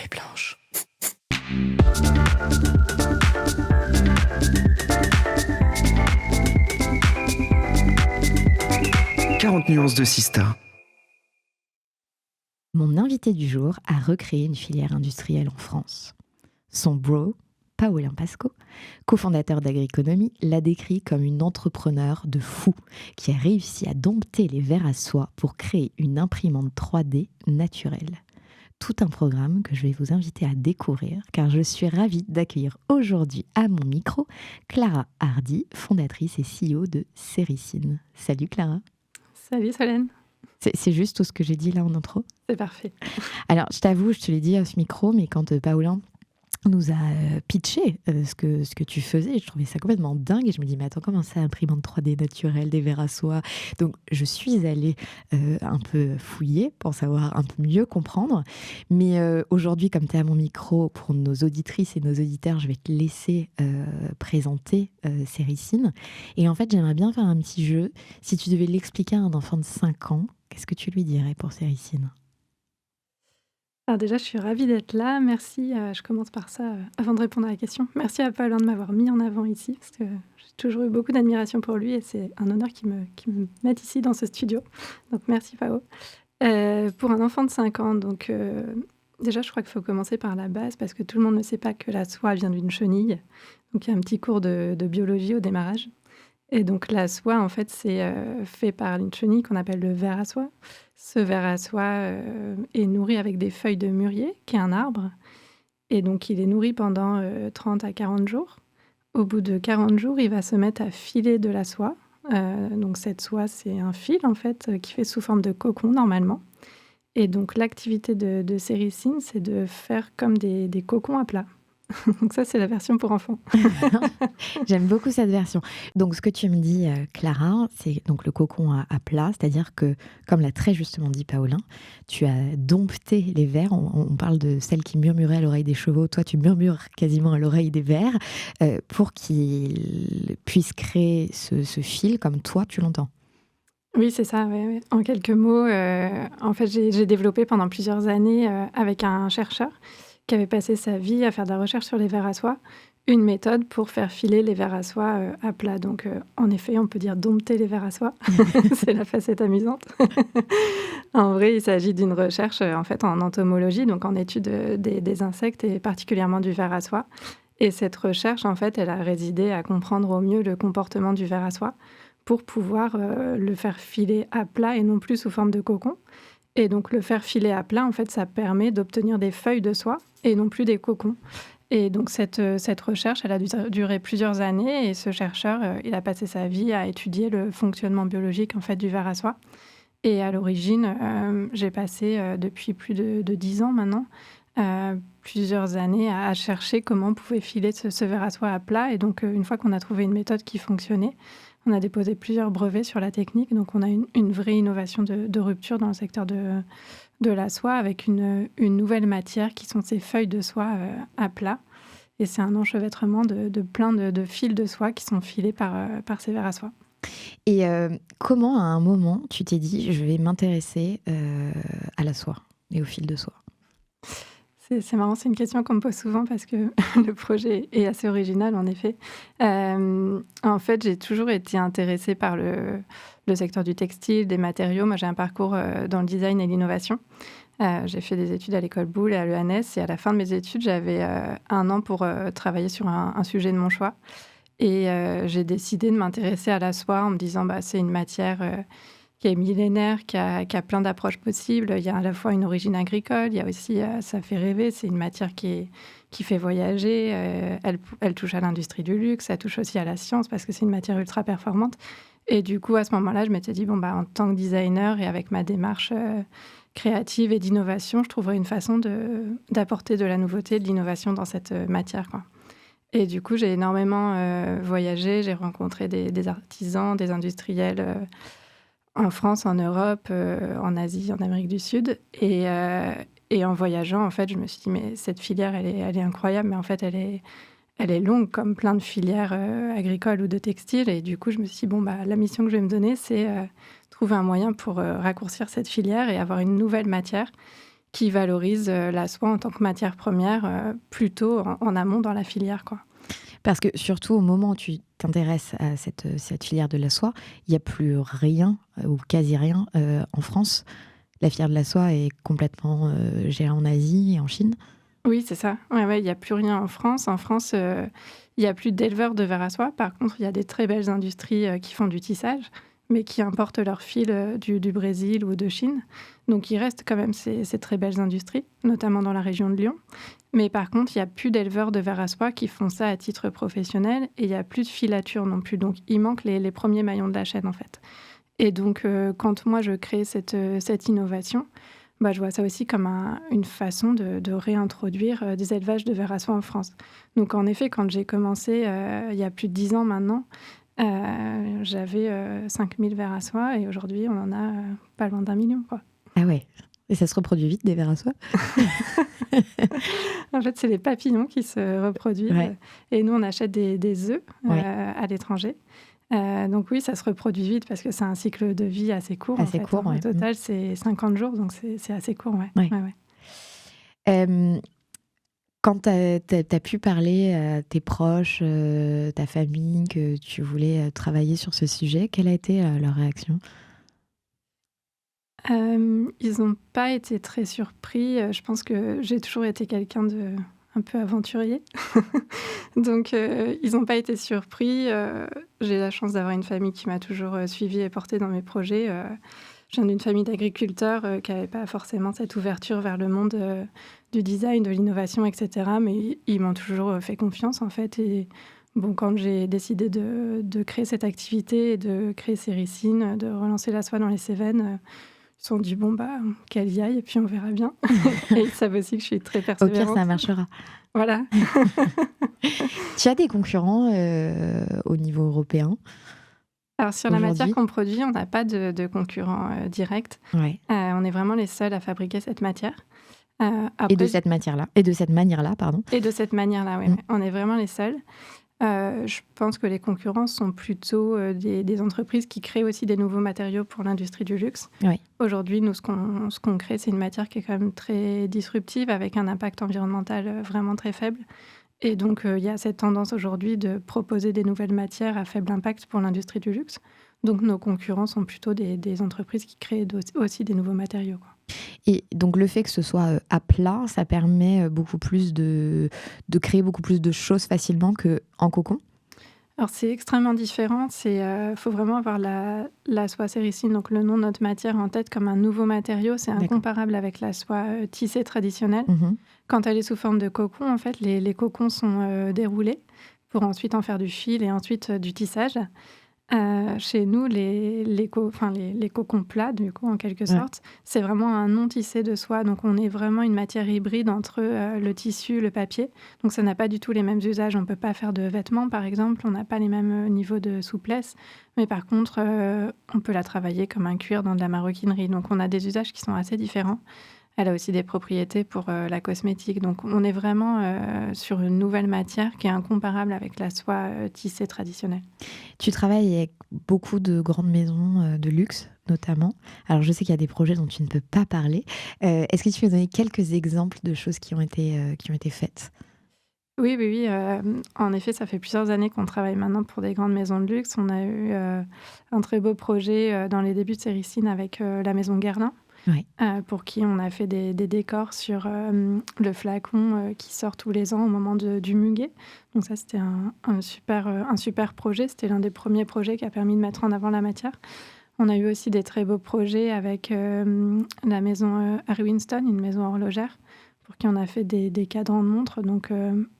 Marie-Blanche. 40 nuances de Sista. Mon invité du jour a recréé une filière industrielle en France. Son bro, Paolin Pasco, cofondateur d'Agriconomie, l'a décrit comme une entrepreneure de fou qui a réussi à dompter les vers à soie pour créer une imprimante 3D naturelle. Tout un programme que je vais vous inviter à découvrir car je suis ravie d'accueillir aujourd'hui à mon micro Clara Hardy, fondatrice et CEO de Céricine. Salut Clara. Salut Solène. C'est juste tout ce que j'ai dit là en intro? C'est parfait. Alors, je t'avoue, je te l'ai dit à ce micro, mais quand Paolin nous a pitché ce que tu faisais, je trouvais ça complètement dingue. Et je me dis, mais attends, comment ça, imprimante 3D naturelle, des verres à soie? Donc, je suis allée un peu fouiller pour savoir un peu mieux comprendre. Mais aujourd'hui, comme tu es à mon micro, pour nos auditrices et nos auditeurs, je vais te laisser présenter Céricine. Et en fait, j'aimerais bien faire un petit jeu. Si tu devais l'expliquer à un enfant de 5 ans, qu'est-ce que tu lui dirais pour Céricine? Alors déjà, je suis ravie d'être là. Merci, je commence par ça avant de répondre à la question. Merci à Paolin de m'avoir mis en avant ici, parce que j'ai toujours eu beaucoup d'admiration pour lui et c'est un honneur qu'il me mette ici dans ce studio. Donc merci Pao. Pour un enfant de 5 ans, donc déjà je crois qu'il faut commencer par la base, parce que tout le monde ne sait pas que la soie vient d'une chenille. Donc il y a un petit cours de biologie au démarrage. Et donc la soie, en fait, c'est fait par une chenille qu'on appelle le ver à soie. Ce ver à soie est nourri avec des feuilles de mûrier, qui est un arbre. Et donc il est nourri pendant 30 à 40 jours. Au bout de 40 jours, il va se mettre à filer de la soie. Donc cette soie, c'est un fil, en fait, qui fait sous forme de cocon, normalement. Et donc l'activité de Céricine, c'est de faire comme des cocons à plat. Donc ça, c'est la version pour enfants. J'aime beaucoup cette version. Donc, ce que tu me dis, Clara, c'est donc le cocon à plat, c'est-à-dire que, comme l'a très justement dit Paolin, tu as dompté les vers. On parle de celle qui murmurait à l'oreille des chevaux. Toi, tu murmures quasiment à l'oreille des vers pour qu'ils puissent créer ce fil comme toi, tu l'entends. Oui, c'est ça. Ouais. En quelques mots, en fait, j'ai développé pendant plusieurs années avec un chercheur qui avait passé sa vie à faire de la recherche sur les vers à soie, une méthode pour faire filer les vers à soie à plat. Donc, en effet, on peut dire dompter les vers à soie. C'est la facette amusante. En vrai, il s'agit d'une recherche en fait en entomologie, donc en étude des insectes et particulièrement du ver à soie. Et cette recherche, en fait, elle a résidé à comprendre au mieux le comportement du ver à soie pour pouvoir le faire filer à plat et non plus sous forme de cocon. Et donc, le faire filer à plat, en fait, ça permet d'obtenir des feuilles de soie et non plus des cocons. Et donc, cette recherche, elle a duré plusieurs années. Et ce chercheur, il a passé sa vie à étudier le fonctionnement biologique, en fait, du ver à soie. Et à l'origine, j'ai passé, depuis plus de 10 ans maintenant, plusieurs années à chercher comment on pouvait filer ce ver à soie à plat. Et donc, une fois qu'on a trouvé une méthode qui fonctionnait, on a déposé plusieurs brevets sur la technique. Donc, on a une vraie innovation de rupture dans le secteur de la soie avec une nouvelle matière qui sont ces feuilles de soie à plat. Et c'est un enchevêtrement de plein de fils de soie qui sont filés par ces vers à soie. Et comment, à un moment, tu t'es dit, je vais m'intéresser à la soie et au fil de soie? C'est marrant, c'est une question qu'on me pose souvent parce que le projet est assez original, en effet. En fait, j'ai toujours été intéressée par le secteur du textile, des matériaux. Moi, j'ai un parcours dans le design et l'innovation. J'ai fait des études à l'école Boulle et à l'ENS. Et à la fin de mes études, j'avais 1 an pour travailler sur un sujet de mon choix. Et j'ai décidé de m'intéresser à la soie en me disant c'est une matière qui est millénaire, qui a plein d'approches possibles. Il y a à la fois une origine agricole, il y a aussi, ça fait rêver, c'est une matière qui fait voyager, elle touche à l'industrie du luxe, ça touche aussi à la science parce que c'est une matière ultra performante. Et du coup, à ce moment-là, je m'étais dit, en tant que designer et avec ma démarche créative et d'innovation, je trouverais une façon d'apporter de la nouveauté, de l'innovation dans cette matière, quoi. Et du coup, j'ai énormément voyagé, j'ai rencontré des artisans, des industriels en France, en Europe, en Asie, en Amérique du Sud. Et en voyageant, en fait, je me suis dit, mais cette filière, elle est incroyable, mais en fait, elle est longue comme plein de filières agricoles ou de textiles. Et du coup, je me suis dit, la mission que je vais me donner, c'est trouver un moyen pour raccourcir cette filière et avoir une nouvelle matière qui valorise la soie en tant que matière première plutôt en amont dans la filière, quoi. Parce que surtout au moment où tu t'intéresses à cette filière de la soie, il n'y a plus rien ou quasi rien en France. La filière de la soie est complètement gérée en Asie et en Chine. Oui, c'est ça. Ouais, il n'y a plus rien en France. En France, il n'y a plus d'éleveurs de verre à soie. Par contre, il y a des très belles industries qui font du tissage, mais qui importent leurs fils du Brésil ou de Chine. Donc, il reste quand même ces très belles industries, notamment dans la région de Lyon. Mais par contre, il n'y a plus d'éleveurs de verre à soie qui font ça à titre professionnel et il n'y a plus de filature non plus. Donc, il manque les premiers maillons de la chaîne, en fait. Et donc, quand moi, je crée cette innovation, je vois ça aussi comme une façon de réintroduire des élevages de verre à soie en France. Donc, en effet, quand j'ai commencé, il y a plus de 10 ans maintenant, j'avais 5000 verres à soie et aujourd'hui, on en a pas loin d'1 million, quoi. Ah ouais. Et ça se reproduit vite, des verres à soie? En fait, c'est les papillons qui se reproduisent. Ouais. Et nous, on achète des œufs Ouais. à l'étranger. Donc oui, ça se reproduit vite parce que c'est un cycle de vie assez court. Assez en fait, court, hein. ouais. Au total, c'est 50 jours, donc c'est assez court. Ouais. Ouais. Ouais, ouais. Quand t'as pu parler à tes proches, ta famille, que tu voulais travailler sur ce sujet, quelle a été leur réaction? Ils n'ont pas été très surpris. Je pense que j'ai toujours été quelqu'un de un peu aventurier. Donc, ils n'ont pas été surpris. J'ai la chance d'avoir une famille qui m'a toujours suivie et portée dans mes projets. Je viens d'une famille d'agriculteurs qui n'avait pas forcément cette ouverture vers le monde du design, de l'innovation, etc. Mais ils m'ont toujours fait confiance, en fait. Et bon, quand j'ai décidé de créer cette activité et de créer Céricine, de relancer la soie dans les Cévennes, ils se sont dit, qu'elle y aille et puis on verra bien. Et ils savent aussi que je suis très Au persévérante. pire, ça marchera. Voilà. Tu as des concurrents au niveau européen? Alors, sur la Aujourd'hui? matière qu'on produit, on n'a pas de concurrents directs. Ouais. On est vraiment les seuls à fabriquer cette matière. Et Après, de cette matière-là. Et de cette manière-là, pardon. et de cette manière-là, oui. Mm. On est vraiment les seuls. Je pense que les concurrents sont plutôt des entreprises qui créent aussi des nouveaux matériaux pour l'industrie du luxe. Oui. Aujourd'hui, nous, ce qu'on crée, c'est une matière qui est quand même très disruptive, avec un impact environnemental vraiment très faible. Et donc, il y a cette tendance aujourd'hui de proposer des nouvelles matières à faible impact pour l'industrie du luxe. Donc, nos concurrents sont plutôt des entreprises qui créent aussi des nouveaux matériaux, quoi. Et donc le fait que ce soit à plat, ça permet beaucoup plus de créer beaucoup plus de choses facilement qu'en cocon? Alors, c'est extrêmement différent. Faut vraiment avoir la soie Céricine, donc le nom de notre matière, en tête comme un nouveau matériau. C'est D'accord. incomparable avec la soie tissée traditionnelle. Mhm. Quand elle est sous forme de cocon, en fait, les cocons sont déroulés pour ensuite en faire du fil et ensuite du tissage. Chez nous, les cocons plats, du coup, en quelque Ouais. sorte, c'est vraiment un non tissé de soie. Donc, on est vraiment une matière hybride entre le tissu, le papier. Donc, ça n'a pas du tout les mêmes usages. On ne peut pas faire de vêtements, par exemple. On n'a pas les mêmes niveaux de souplesse. Mais par contre, on peut la travailler comme un cuir dans de la maroquinerie. Donc, on a des usages qui sont assez différents. Elle a aussi des propriétés pour la cosmétique. Donc, on est vraiment sur une nouvelle matière qui est incomparable avec la soie tissée traditionnelle. Tu travailles avec beaucoup de grandes maisons de luxe, notamment. Alors, je sais qu'il y a des projets dont tu ne peux pas parler. Est-ce que tu peux donner quelques exemples de choses qui ont été faites? Oui, oui, oui. En effet, ça fait plusieurs années qu'on travaille maintenant pour des grandes maisons de luxe. On a eu un très beau projet dans les débuts de Céricine avec la maison Guerlain. Oui. Pour qui on a fait des décors sur le flacon qui sort tous les ans au moment du muguet. Donc ça, c'était un super projet. C'était l'un des premiers projets qui a permis de mettre en avant la matière. On a eu aussi des très beaux projets avec la maison Harry Winston, une maison horlogère, pour qui on a fait des cadrans de montres. Donc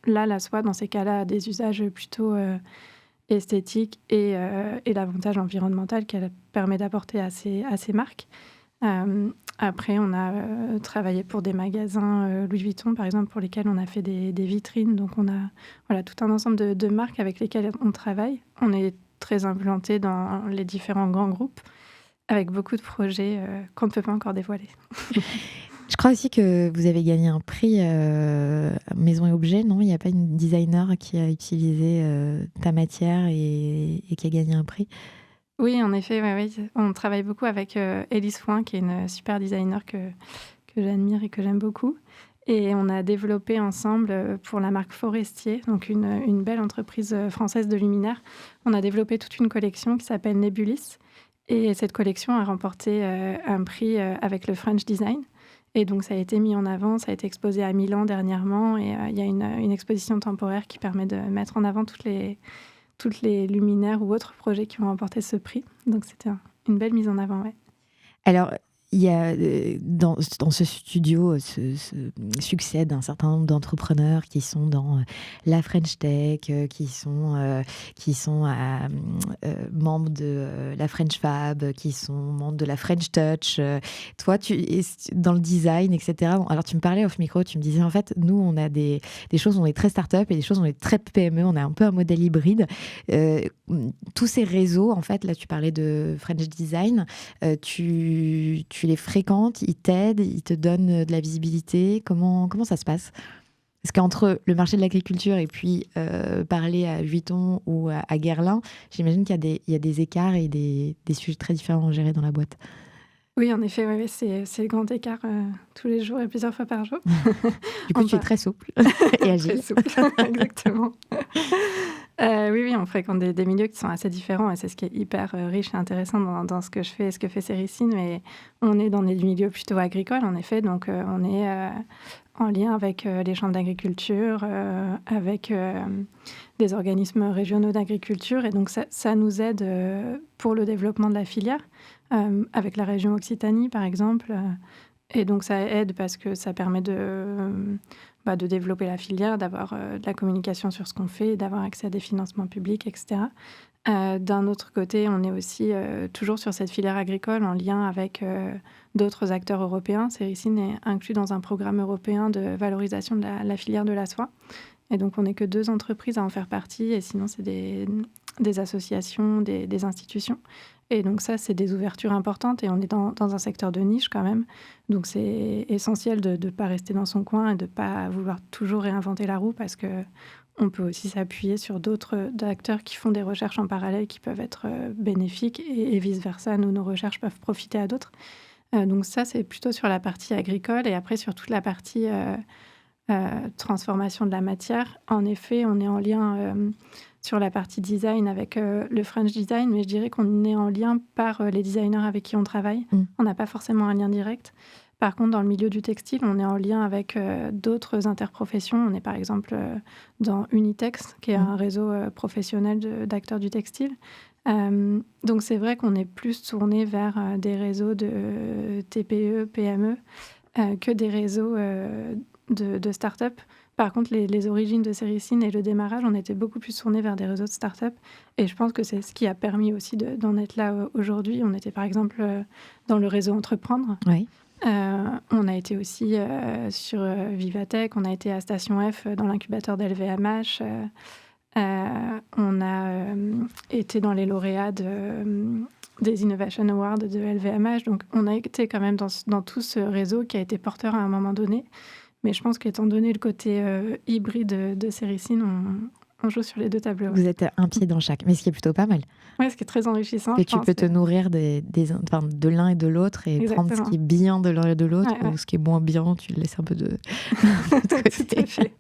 là, la soie, dans ces cas-là, a des usages plutôt esthétiques et l'avantage environnemental qu'elle permet d'apporter à ces marques. Après, on a travaillé pour des magasins Louis Vuitton, par exemple, pour lesquels on a fait des vitrines. Donc, on a tout un ensemble de marques avec lesquelles on travaille. On est très implanté dans les différents grands groupes, avec beaucoup de projets qu'on ne peut pas encore dévoiler. Je crois aussi que vous avez gagné un prix Maison et Objets, non? Il n'y a pas une designer qui a utilisé ta matière et qui a gagné un prix? Oui, en effet, ouais. On travaille beaucoup avec Élise Fouin, qui est une super designer que que j'admire et que j'aime beaucoup. Et on a développé ensemble pour la marque Forestier, donc une belle entreprise française de luminaires. On a développé toute une collection qui s'appelle Nebulis. Et cette collection a remporté un prix avec le French Design. Et donc, ça a été mis en avant, ça a été exposé à Milan dernièrement. Et il y a une exposition temporaire qui permet de mettre en avant toutes les luminaires ou autres projets qui ont remporté ce prix. Donc, c'était une belle mise en avant, ouais. Alors, il y a dans ce studio succèdent un certain nombre d'entrepreneurs qui sont dans la French Tech, qui sont membres de la French Fab, qui sont membres de la French Touch. Toi, dans le design, etc. Bon, alors, tu me parlais off micro, tu me disais en fait, nous, on a des choses, on est très start-up et des choses, on est très PME, on a un peu un modèle hybride. Tous ces réseaux, en fait, là, tu parlais de French Design, tu les fréquentes, ils t'aident, ils te donnent de la visibilité. Comment ça se passe? Parce qu'entre le marché de l'agriculture et puis parler à Vuitton ou à Guerlain, j'imagine qu'il y a des écarts et des sujets très différents à gérer dans la boîte. Oui, en effet, ouais, c'est le grand écart tous les jours et plusieurs fois par jour. Du coup, tu es très souple et agile. Très souple, exactement. Oui, on fréquente des milieux qui sont assez différents et c'est ce qui est hyper riche et intéressant dans ce que je fais et ce que fait Céricine. Mais on est dans des milieux plutôt agricoles, en effet, donc on est en lien avec les chambres d'agriculture, avec des organismes régionaux d'agriculture. Et donc, ça nous aide pour le développement de la filière, avec la région Occitanie, par exemple. Et donc, ça aide parce que ça permet de développer la filière, d'avoir de la communication sur ce qu'on fait, d'avoir accès à des financements publics, etc. D'un autre côté, on est aussi toujours sur cette filière agricole en lien avec d'autres acteurs européens. Céricine est inclus dans un programme européen de valorisation de la filière de la soie. Et donc, on n'est que 2 entreprises à en faire partie. Et sinon, c'est des associations, des institutions. Et donc ça, c'est des ouvertures importantes. Et on est dans un secteur de niche quand même. Donc, c'est essentiel de ne pas rester dans son coin et de ne pas vouloir toujours réinventer la roue parce qu'on peut aussi s'appuyer sur d'autres acteurs qui font des recherches en parallèle qui peuvent être bénéfiques et vice-versa. Nous, nos recherches peuvent profiter à d'autres. Donc ça, c'est plutôt sur la partie agricole. Et après, sur toute la partie transformation de la matière. En effet, on est en lien sur la partie design avec le French Design, mais je dirais qu'on est en lien par les designers avec qui on travaille. On n'a pas forcément un lien direct. Par contre, dans le milieu du textile, on est en lien avec d'autres interprofessions. On est par exemple dans Unitex, qui est un réseau professionnel d'acteurs du textile. Donc c'est vrai qu'on est plus tourné vers des réseaux de TPE, PME, que des réseaux de start-up. Par contre, les origines de Céricine et le démarrage, on était beaucoup plus tournés vers des réseaux de start-up. Et je pense que c'est ce qui a permis aussi d'en être là aujourd'hui. On était par exemple dans le réseau Entreprendre. Oui. On a été aussi sur Vivatech, on a été à Station F dans l'incubateur d'LVMH. On a été dans les lauréats des Innovation Awards de LVMH. Donc, on a été quand même dans tout ce réseau qui a été porteur à un moment donné. Mais je pense qu'étant donné le côté hybride de Céricine, on joue sur les 2 tableaux. Vous êtes un pied dans chaque, mais ce qui est plutôt pas mal. Oui, ce qui est très enrichissant. Et tu peux te nourrir de l'un et de l'autre et Exactement. prendre ce qui est bien de l'un et de l'autre, Ouais. ou ce qui est moins bien, tu le laisses un peu de côté. Tout à fait.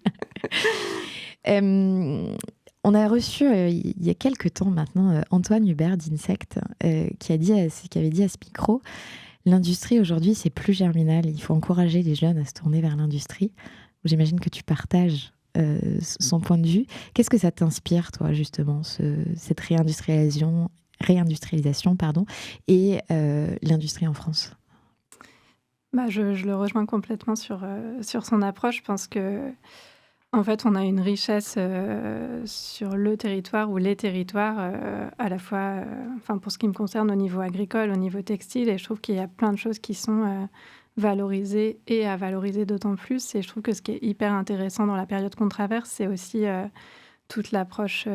On a reçu il y a quelques temps maintenant Antoine Hubert d'Insect qui avait dit à ce micro: l'industrie aujourd'hui, c'est plus germinal. Il faut encourager les jeunes à se tourner vers l'industrie. J'imagine que tu partages son point de vue. Qu'est-ce que ça t'inspire, toi, justement, cette réindustrialisation, et l'industrie en France? Je le rejoins complètement sur son approche. Je pense que en fait, on a une richesse sur le territoire ou les territoires, à la fois, pour ce qui me concerne, au niveau agricole, au niveau textile. Et je trouve qu'il y a plein de choses qui sont valorisées et à valoriser d'autant plus. Et je trouve que ce qui est hyper intéressant dans la période qu'on traverse, c'est aussi toute l'approche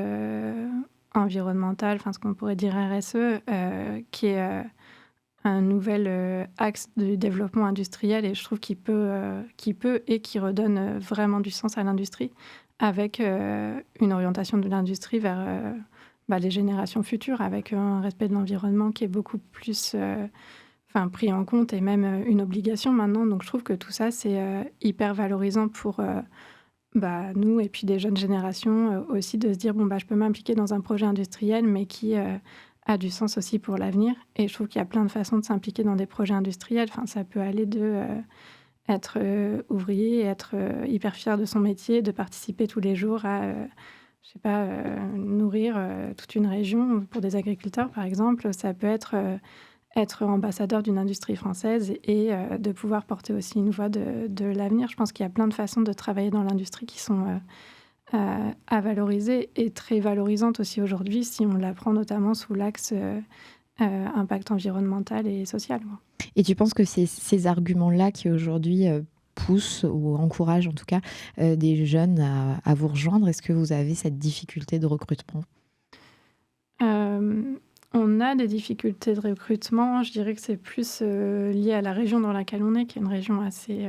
environnementale, ce qu'on pourrait dire RSE, qui est un nouvel axe de développement industriel, et je trouve qu'il peut et qui redonne vraiment du sens à l'industrie, avec une orientation de l'industrie vers les générations futures, avec un respect de l'environnement qui est beaucoup plus pris en compte et même une obligation maintenant. Donc je trouve que tout ça, c'est hyper valorisant pour nous et puis des jeunes générations aussi de se dire, je peux m'impliquer dans un projet industriel, mais qui a du sens aussi pour l'avenir. Et je trouve qu'il y a plein de façons de s'impliquer dans des projets industriels. Ça peut aller de être ouvrier, être hyper fier de son métier, de participer tous les jours à, nourrir toute une région pour des agriculteurs, par exemple. Ça peut être ambassadeur d'une industrie française et de pouvoir porter aussi une voix de l'avenir. Je pense qu'il y a plein de façons de travailler dans l'industrie qui sont à valoriser et très valorisantes aussi aujourd'hui si on la prend notamment sous l'axe impact environnemental et social. Et tu penses que c'est ces arguments-là qui aujourd'hui poussent ou encouragent en tout cas des jeunes à vous rejoindre? Est-ce que vous avez cette difficulté de recrutement? On a des difficultés de recrutement. Je dirais que c'est plus lié à la région dans laquelle on est, qui est une région assez...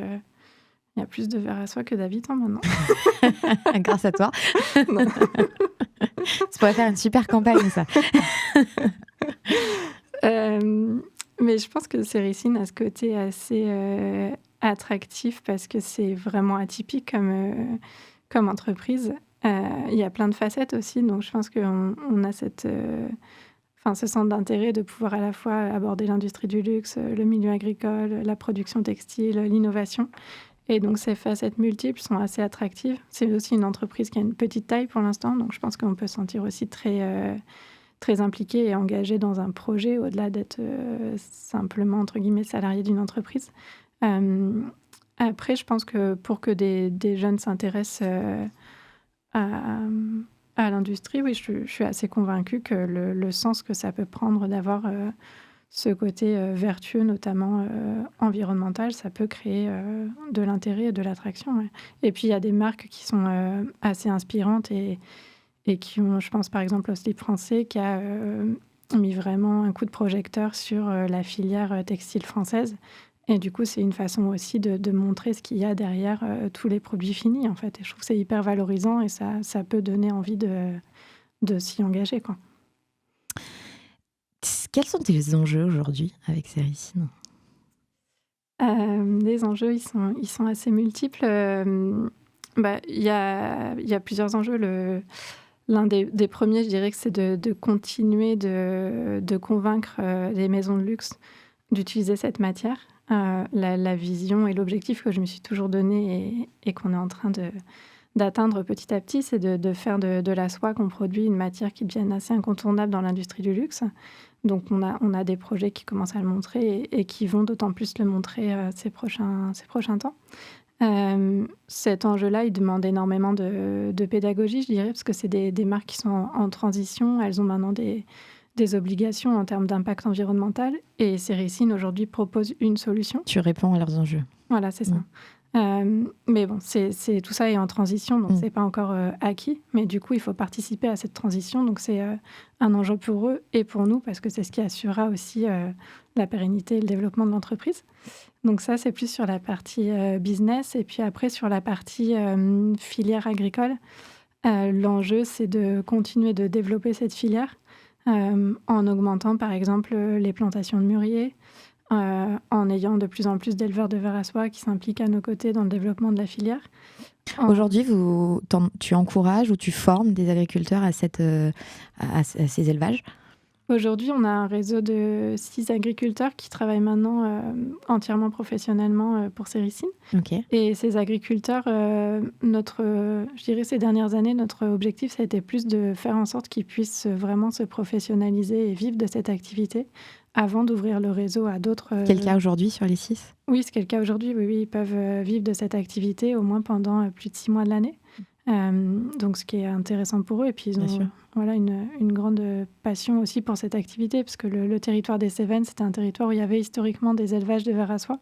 Il y a plus de vers à soie que d'habitants maintenant. Grâce à toi. Ça pourrait faire une super campagne, ça. Mais je pense que Céricine a ce côté assez attractif parce que c'est vraiment atypique comme entreprise. Il y a plein de facettes aussi, donc je pense qu'on a ce centre d'intérêt de pouvoir à la fois aborder l'industrie du luxe, le milieu agricole, la production textile, l'innovation. Et donc ces facettes multiples sont assez attractives. C'est aussi une entreprise qui a une petite taille pour l'instant, donc je pense qu'on peut se sentir aussi très impliqué et engagé dans un projet au-delà d'être simplement, entre guillemets, salarié d'une entreprise. Après, je pense que pour que des jeunes s'intéressent à l'industrie, oui, je suis assez convaincue que le sens que ça peut prendre d'avoir ce côté vertueux, notamment environnemental, ça peut créer de l'intérêt et de l'attraction. Ouais. Et puis, il y a des marques qui sont assez inspirantes et qui ont, je pense par exemple au slip français, qui a mis vraiment un coup de projecteur sur la filière textile française. Et du coup, c'est une façon aussi de montrer ce qu'il y a derrière tous les produits finis, en fait. Et je trouve que c'est hyper valorisant et ça peut donner envie de s'y engager, quoi. Quels sont tes enjeux aujourd'hui avec Céricine ? Les enjeux, ils sont assez multiples. Il y a plusieurs enjeux. L'un des premiers, je dirais que c'est de continuer de convaincre les maisons de luxe d'utiliser cette matière. La vision et l'objectif que je me suis toujours donné et qu'on est en train d'atteindre petit à petit, c'est de faire de la soie qu'on produit une matière qui devienne assez incontournable dans l'industrie du luxe. Donc on a des projets qui commencent à le montrer et qui vont d'autant plus le montrer ces prochains temps. Cet enjeu-là, il demande énormément de pédagogie, je dirais, parce que c'est des marques qui sont en transition. Elles ont maintenant des obligations en termes d'impact environnemental. Et Céricine, aujourd'hui, propose une solution. Tu réponds à leurs enjeux. Voilà, c'est ça. Mais bon, tout ça est en transition, donc c'est pas encore acquis. Mais du coup, il faut participer à cette transition. Donc c'est un enjeu pour eux et pour nous, parce que c'est ce qui assurera aussi la pérennité et le développement de l'entreprise. Donc ça, c'est plus sur la partie business. Et puis après, sur la partie filière agricole, l'enjeu, c'est de continuer de développer cette filière en augmentant, par exemple, les plantations de mûriers, en ayant de plus en plus d'éleveurs de vers à soie qui s'impliquent à nos côtés dans le développement de la filière. Aujourd'hui, tu encourages ou tu formes des agriculteurs à ces élevages ? Aujourd'hui, on a un réseau de 6 agriculteurs qui travaillent maintenant entièrement professionnellement pour Céricine. Okay. Et ces agriculteurs, je dirais ces dernières années, notre objectif, ça a été plus de faire en sorte qu'ils puissent vraiment se professionnaliser et vivre de cette activité avant d'ouvrir le réseau à d'autres... C'est le cas aujourd'hui sur les 6 ? Oui, c'est le cas aujourd'hui. Oui, ils peuvent vivre de cette activité au moins pendant plus de 6 mois de l'année. Donc, ce qui est intéressant pour eux. Et puis, ils ont une grande passion aussi pour cette activité, parce que le territoire des Cévennes, c'était un territoire où il y avait historiquement des élevages de vers à soie.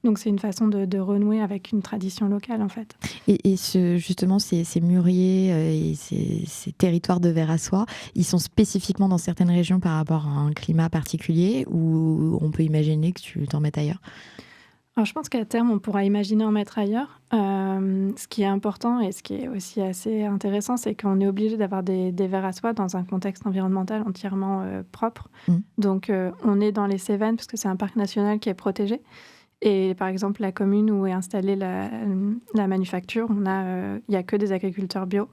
Donc, c'est une façon de renouer avec une tradition locale, en fait. Et justement, ces mûriers et ces territoires de vers à soie, ils sont spécifiquement dans certaines régions par rapport à un climat particulier, ou on peut imaginer que tu t'en mettes ailleurs ? Alors, je pense qu'à terme, on pourra imaginer en mettre ailleurs. Ce qui est important et ce qui est aussi assez intéressant, c'est qu'on est obligé d'avoir des verres à soie dans un contexte environnemental entièrement propre. Mmh. Donc, on est dans les Cévennes parce que c'est un parc national qui est protégé. Et par exemple, la commune où est installée la manufacture, il n'y a que des agriculteurs bio.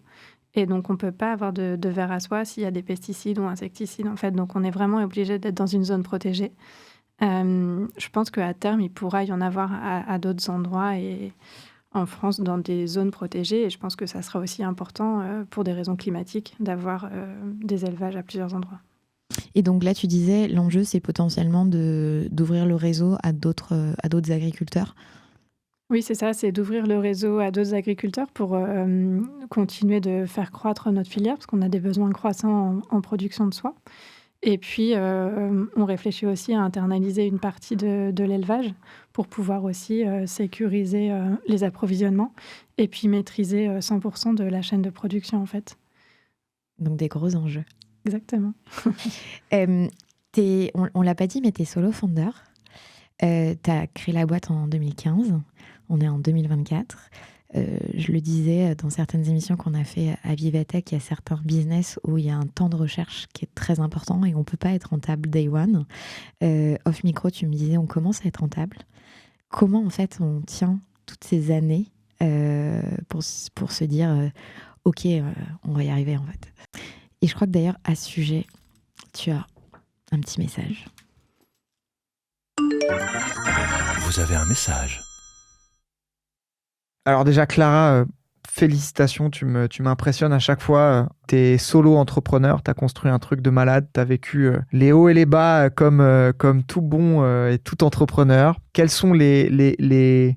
Et donc, on ne peut pas avoir de verre à soie s'il y a des pesticides ou insecticides, en fait. Donc, on est vraiment obligé d'être dans une zone protégée. Je pense qu'à terme, il pourra y en avoir à d'autres endroits et en France, dans des zones protégées. Et je pense que ça sera aussi important, pour des raisons climatiques, d'avoir des élevages à plusieurs endroits. Et donc là, tu disais, l'enjeu, c'est potentiellement d'ouvrir le réseau à d'autres agriculteurs. Oui, c'est ça, c'est d'ouvrir le réseau à d'autres agriculteurs pour continuer de faire croître notre filière, parce qu'on a des besoins croissants en production de soie. Et puis, on réfléchit aussi à internaliser une partie de l'élevage pour pouvoir aussi sécuriser les approvisionnements et puis maîtriser 100% de la chaîne de production, en fait. Donc des gros enjeux. Exactement. On ne l'a pas dit, mais tu es solo founder. Tu as créé la boîte en 2015. On est en 2024. Je le disais dans certaines émissions qu'on a fait à Vivatech, il y a certains business où il y a un temps de recherche qui est très important et on ne peut pas être rentable day one. Off micro, tu me disais, on commence à être rentable. Comment, en fait, on tient toutes ces années pour se dire, OK, on va y arriver, en fait. Et je crois que d'ailleurs, à ce sujet, tu as un petit message. Vous avez un message. Alors déjà, Clara, félicitations, tu m'impressionnes à chaque fois. T'es solo entrepreneur, t'as construit un truc de malade, t'as vécu les hauts et les bas comme tout bon et tout entrepreneur. Quelles sont les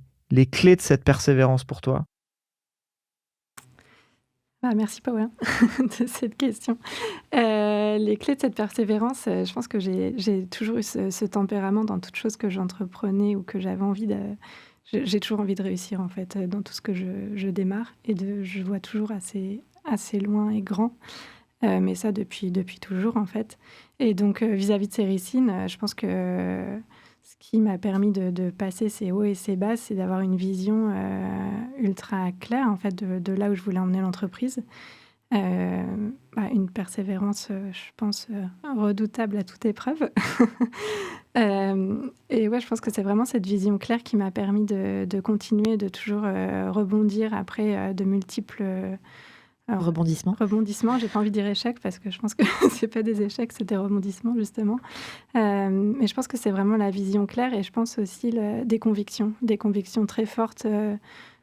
clés de cette persévérance pour toi ? Merci Paulin de cette question. Les clés de cette persévérance, je pense que j'ai toujours eu ce tempérament dans toute chose que j'entreprenais ou que j'avais envie de... J'ai toujours envie de réussir, en fait, dans tout ce que je démarre. Et je vois toujours assez loin et grand. Mais ça, depuis toujours, en fait. Et donc, vis-à-vis de ces ricines, je pense que ce qui m'a permis de passer ces hauts et ces bas, c'est d'avoir une vision ultra claire, en fait, de là où je voulais emmener l'entreprise. Une persévérance, je pense, redoutable à toute épreuve. Et ouais, je pense que c'est vraiment cette vision claire qui m'a permis de continuer, de toujours rebondir après de multiples... Rebondissements, j'ai pas envie de dire échecs parce que je pense que c'est pas des échecs, c'est des rebondissements justement. Mais je pense que c'est vraiment la vision claire et je pense aussi des convictions très fortes.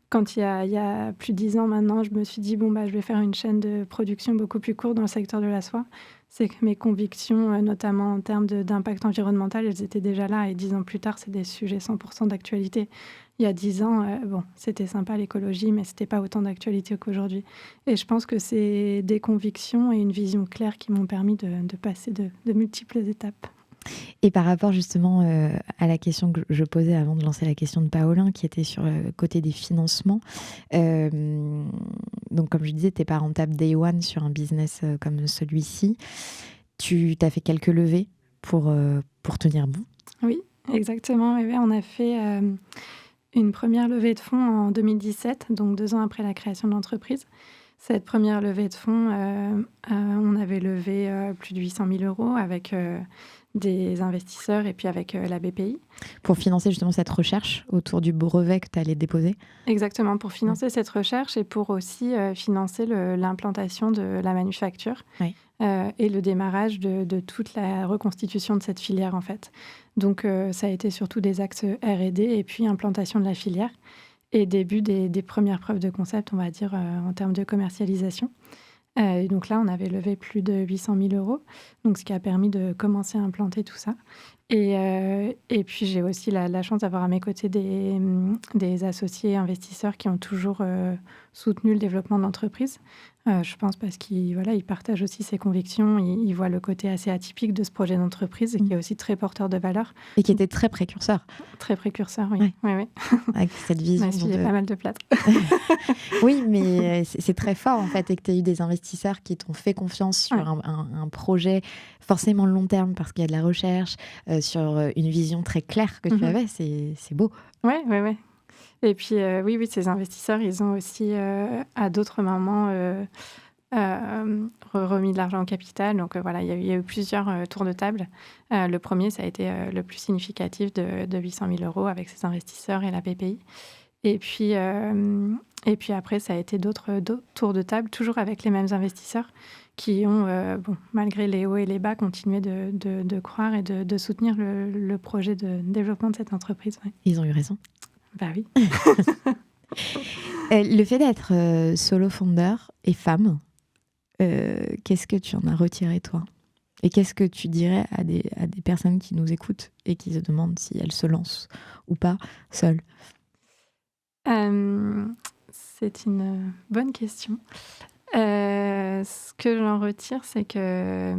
Quand il y a plus de 10 ans maintenant, je me suis dit, je vais faire une chaîne de production beaucoup plus courte dans le secteur de la soie. C'est que mes convictions, notamment en termes d'impact environnemental, elles étaient déjà là. Et 10 ans plus tard, c'est des sujets 100% d'actualité. Il y a 10 ans, c'était sympa l'écologie, mais c'était pas autant d'actualité qu'aujourd'hui. Et je pense que c'est des convictions et une vision claire qui m'ont permis de passer de multiples étapes. Et par rapport justement à la question que je posais avant de lancer la question de Paulin, qui était sur le côté des financements. Donc comme je disais, tu n'es pas rentable day one sur un business comme celui-ci. Tu as fait quelques levées pour tenir bon. Oui, exactement. Oui, on a fait une première levée de fonds en 2017, donc 2 ans après la création de l'entreprise. Cette première levée de fonds, on avait levé plus de 800 000 € avec des investisseurs et puis avec la BPI. Pour financer justement cette recherche autour du brevet que tu allais déposer. Exactement, pour financer cette recherche et pour aussi financer l'implantation de la manufacture et le démarrage de toute la reconstitution de cette filière en fait. Donc ça a été surtout des axes R&D et puis implantation de la filière et début des premières preuves de concept, on va dire, en termes de commercialisation. Et donc là, on avait levé plus de 800 000 €, donc ce qui a permis de commencer à implanter tout ça. Et puis, j'ai aussi la chance d'avoir à mes côtés des associés investisseurs qui ont toujours soutenu le développement de l'entreprise. Je pense parce qu'il il partage aussi ses convictions, il voit le côté assez atypique de ce projet d'entreprise et qui est aussi très porteur de valeur. Et qui était très précurseur. Très précurseur, oui. Ouais. Oui, oui. Avec cette vision. On a essuyé pas mal de plâtre. Oui, mais c'est très fort en fait, et que tu as eu des investisseurs qui t'ont fait confiance sur un projet forcément long terme parce qu'il y a de la recherche, sur une vision très claire que tu avais. C'est beau. Oui, oui, oui. Et puis, oui, ces investisseurs, ils ont aussi, à d'autres moments, remis de l'argent au capital. Donc, il y a eu plusieurs tours de table. Le premier, ça a été le plus significatif de 800 000 € avec ces investisseurs et la BPI. Et puis après, ça a été d'autres tours de table, toujours avec les mêmes investisseurs qui ont, malgré les hauts et les bas, continué de croire et de soutenir le projet de développement de cette entreprise. Ouais. Ils ont eu raison. Bah oui. Le fait d'être solo founder et femme, qu'est-ce que tu en as retiré, toi ? Et qu'est-ce que tu dirais à des personnes qui nous écoutent et qui se demandent si elles se lancent ou pas seules ? C'est une bonne question. Ce que j'en retire, c'est que,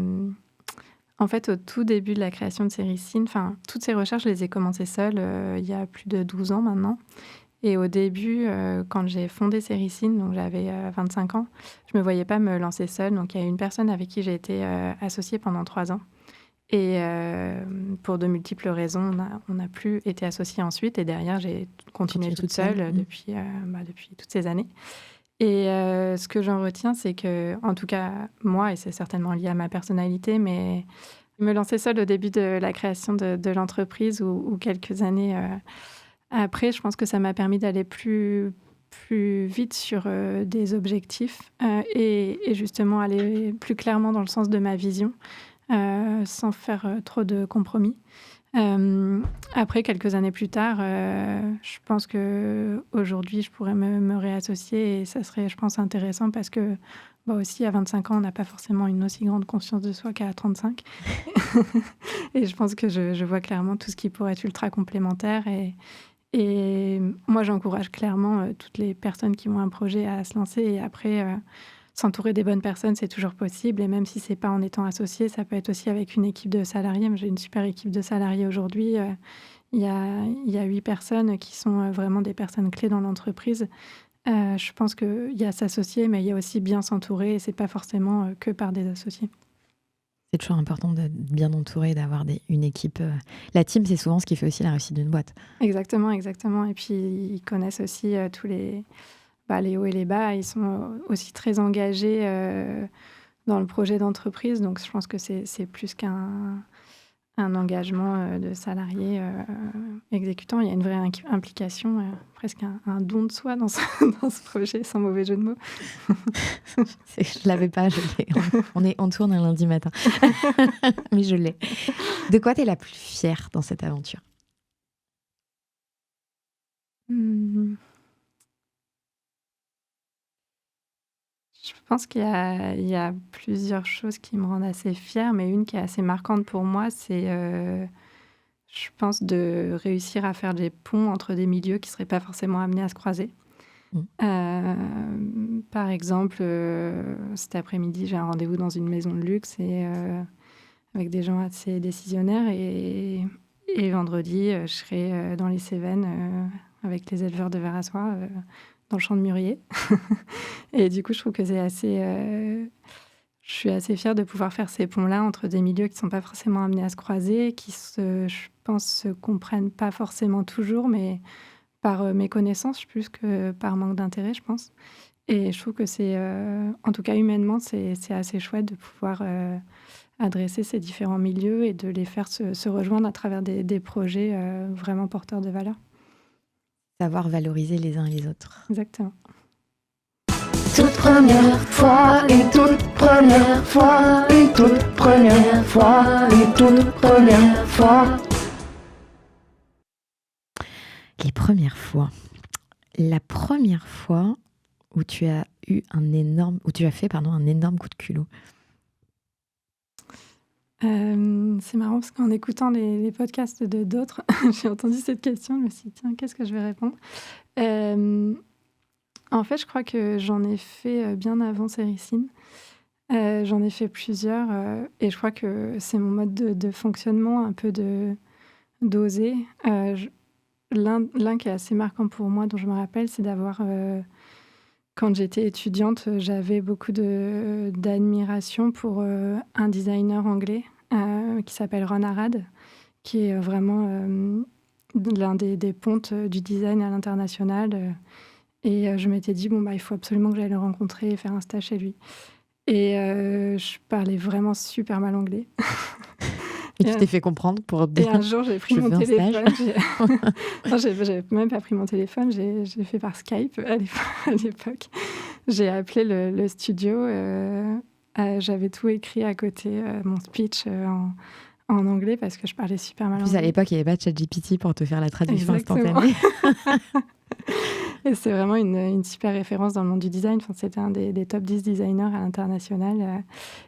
en fait, au tout début de la création de Sericine, toutes ces recherches, je les ai commencées seule il y a plus de 12 ans maintenant. Et au début, quand j'ai fondé Sericine, donc j'avais 25 ans, je ne me voyais pas me lancer seule. Donc il y a une personne avec qui j'ai été associée pendant 3 ans. Et pour de multiples raisons, on n'a plus été associés ensuite. Et derrière, j'ai continué toute seule depuis toutes ces années. Et ce que j'en retiens, c'est que, en tout cas, moi, et c'est certainement lié à ma personnalité, mais me lancer seule au début de la création de l'entreprise ou quelques années après, je pense que ça m'a permis d'aller plus vite sur des objectifs et justement aller plus clairement dans le sens de ma vision. Sans faire trop de compromis. Après, quelques années plus tard, je pense qu'aujourd'hui, je pourrais me réassocier et ça serait, je pense, intéressant parce que, aussi, à 25 ans, on n'a pas forcément une aussi grande conscience de soi qu'à 35. Et je pense que je vois clairement tout ce qui pourrait être ultra complémentaire. Et moi, j'encourage clairement toutes les personnes qui ont un projet à se lancer et après... s'entourer des bonnes personnes, c'est toujours possible. Et même si ce n'est pas en étant associé, ça peut être aussi avec une équipe de salariés. J'ai une super équipe de salariés aujourd'hui. Il y a 8 personnes qui sont vraiment des personnes clés dans l'entreprise. Je pense qu'il y a s'associer, mais il y a aussi bien s'entourer. Et ce n'est pas forcément que par des associés. C'est toujours important d'être bien entouré, d'avoir une équipe. La team, c'est souvent ce qui fait aussi la réussite d'une boîte. Exactement, exactement. Et puis, ils connaissent aussi tous les hauts et les bas. Ils sont aussi très engagés dans le projet d'entreprise. Donc, je pense que c'est plus qu'un engagement de salarié exécutant. Il y a une vraie implication, presque un don de soi dans ce projet, sans mauvais jeu de mots. Je ne l'avais pas, je l'ai. On tourne un lundi matin. Mais je l'ai. De quoi tu es la plus fière dans cette aventure ? Je pense qu'il y a plusieurs choses qui me rendent assez fière, mais une qui est assez marquante pour moi, c'est, je pense, de réussir à faire des ponts entre des milieux qui ne seraient pas forcément amenés à se croiser. Par exemple, cet après-midi, j'ai un rendez-vous dans une maison de luxe et, avec des gens assez décisionnaires. Et vendredi, je serai dans les Cévennes avec les éleveurs de vers à soie. Dans le champ de mûrier. Et du coup, je trouve que c'est assez... je suis assez fière de pouvoir faire ces ponts-là entre des milieux qui ne sont pas forcément amenés à se croiser, qui, je pense, se comprennent pas forcément toujours, mais par méconnaissance plus que par manque d'intérêt, je pense. Et je trouve que c'est... en tout cas, humainement, c'est assez chouette de pouvoir adresser ces différents milieux et de les faire se rejoindre à travers des projets vraiment porteurs de valeur. Savoir valoriser les uns et les autres. Exactement. Toute première fois, et toute première fois, et toute première fois, et toute première fois. Les premières fois. La première fois où tu as eu un énorme coup de culot. C'est marrant parce qu'en écoutant les podcasts de d'autres, j'ai entendu cette question. Je me suis dit, tiens, qu'est-ce que je vais répondre ? En fait, je crois que j'en ai fait bien avant Céricine. J'en ai fait plusieurs et je crois que c'est mon mode de fonctionnement, un peu d'oser. L'un qui est assez marquant pour moi, dont je me rappelle, c'est d'avoir... quand j'étais étudiante, j'avais beaucoup d'admiration pour un designer anglais qui s'appelle Ron Arad, qui est vraiment l'un des pontes du design à l'international. Et je m'étais dit, il faut absolument que j'aille le rencontrer et faire un stage chez lui. Et je parlais vraiment super mal anglais. Et tu t'es fait comprendre pour Et un jour, j'ai pris Je mon fais un téléphone. Non, j'avais même pas pris mon téléphone. J'ai fait par Skype à l'époque. J'ai appelé le studio. J'avais tout écrit à côté, mon speech en anglais parce que je parlais super mal En plus, à anglais. l'époque, il n'y avait pas de ChatGPT pour te faire la traduction Exactement. instantanée. Et c'est vraiment une super référence dans le monde du design. Enfin, c'était un des top 10 designers à l'international.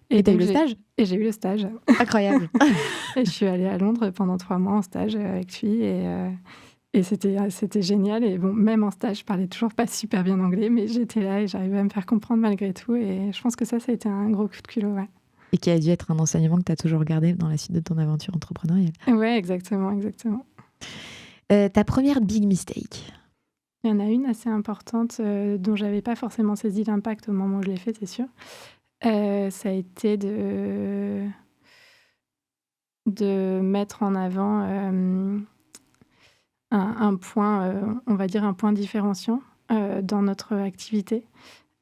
Et t'as eu donc, le stage? Et j'ai eu le stage. Incroyable. Et je suis allée à Londres pendant 3 mois en stage avec lui. Et c'était génial. Et bon, même en stage, je parlais toujours pas super bien anglais, mais j'étais là et j'arrivais à me faire comprendre malgré tout. Et je pense que ça a été un gros coup de culot, ouais. Et qui a dû être un enseignement que tu as toujours gardé dans la suite de ton aventure entrepreneuriale. Ouais, exactement. Ta première big mistake? Il y en a une assez importante dont j'avais pas forcément saisi l'impact au moment où je l'ai fait, c'est sûr. Ça a été de mettre en avant un point, on va dire un point différenciant dans notre activité.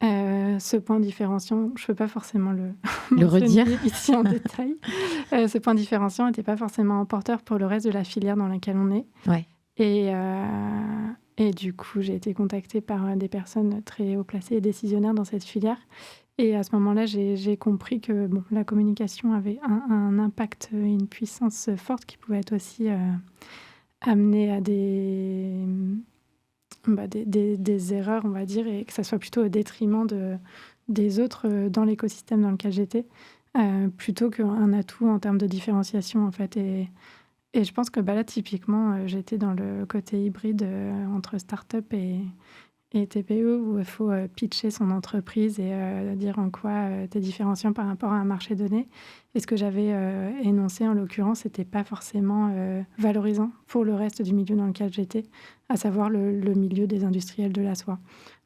Ce point différenciant, je ne peux pas forcément le redire ici en détail. Ce point différenciant n'était pas forcément porteur pour le reste de la filière dans laquelle on est. Ouais. Et du coup, j'ai été contactée par des personnes très haut placées et décisionnaires dans cette filière. Et à ce moment-là, j'ai compris que la communication avait un impact et une puissance forte qui pouvait être aussi amenée à des erreurs, on va dire, et que ça soit plutôt au détriment des autres dans l'écosystème dans lequel j'étais, plutôt qu'un atout en termes de différenciation, en fait. Et je pense que là, typiquement, j'étais dans le côté hybride entre start-up et TPE, où il faut pitcher son entreprise et dire en quoi t'es différenciant par rapport à un marché donné. Et ce que j'avais énoncé, en l'occurrence, n'était pas forcément valorisant pour le reste du milieu dans lequel j'étais, à savoir le milieu des industriels de la soie.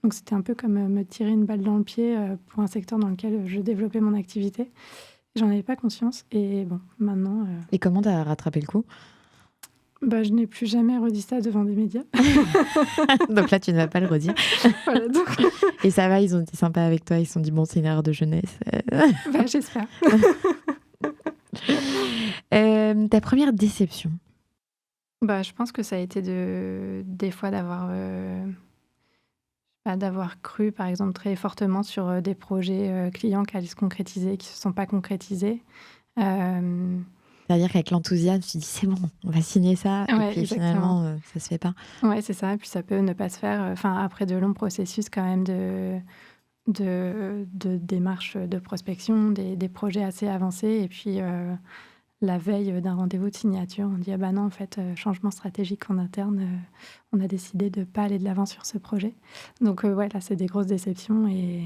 Donc c'était un peu comme me tirer une balle dans le pied pour un secteur dans lequel je développais mon activité. J'en avais pas conscience. Et bon, maintenant... Et comment tu as rattrapé le coup? je n'ai plus jamais redit ça devant des médias. Donc là, tu ne vas pas le redire. Voilà, donc... Et ça va, ils ont été sympas avec toi. Ils se sont dit, c'est une erreur de jeunesse. J'espère. Ta première déception? Je pense que ça a été des fois d'avoir cru, par exemple, très fortement sur des projets clients qui allaient se concrétiser, qui ne se sont pas concrétisés. C'est-à-dire qu'avec l'enthousiasme, tu dis c'est bon, on va signer ça, Ouais, et puis exactement. finalement, ça ne se fait pas. Ouais, c'est ça. Et puis ça peut ne pas se faire. Après de longs processus quand même de démarches de prospection, des projets assez avancés. Et puis la veille d'un rendez-vous de signature, on dit ah non, en fait, changement stratégique en interne, on a décidé de ne pas aller de l'avant sur ce projet. Donc là, c'est des grosses déceptions et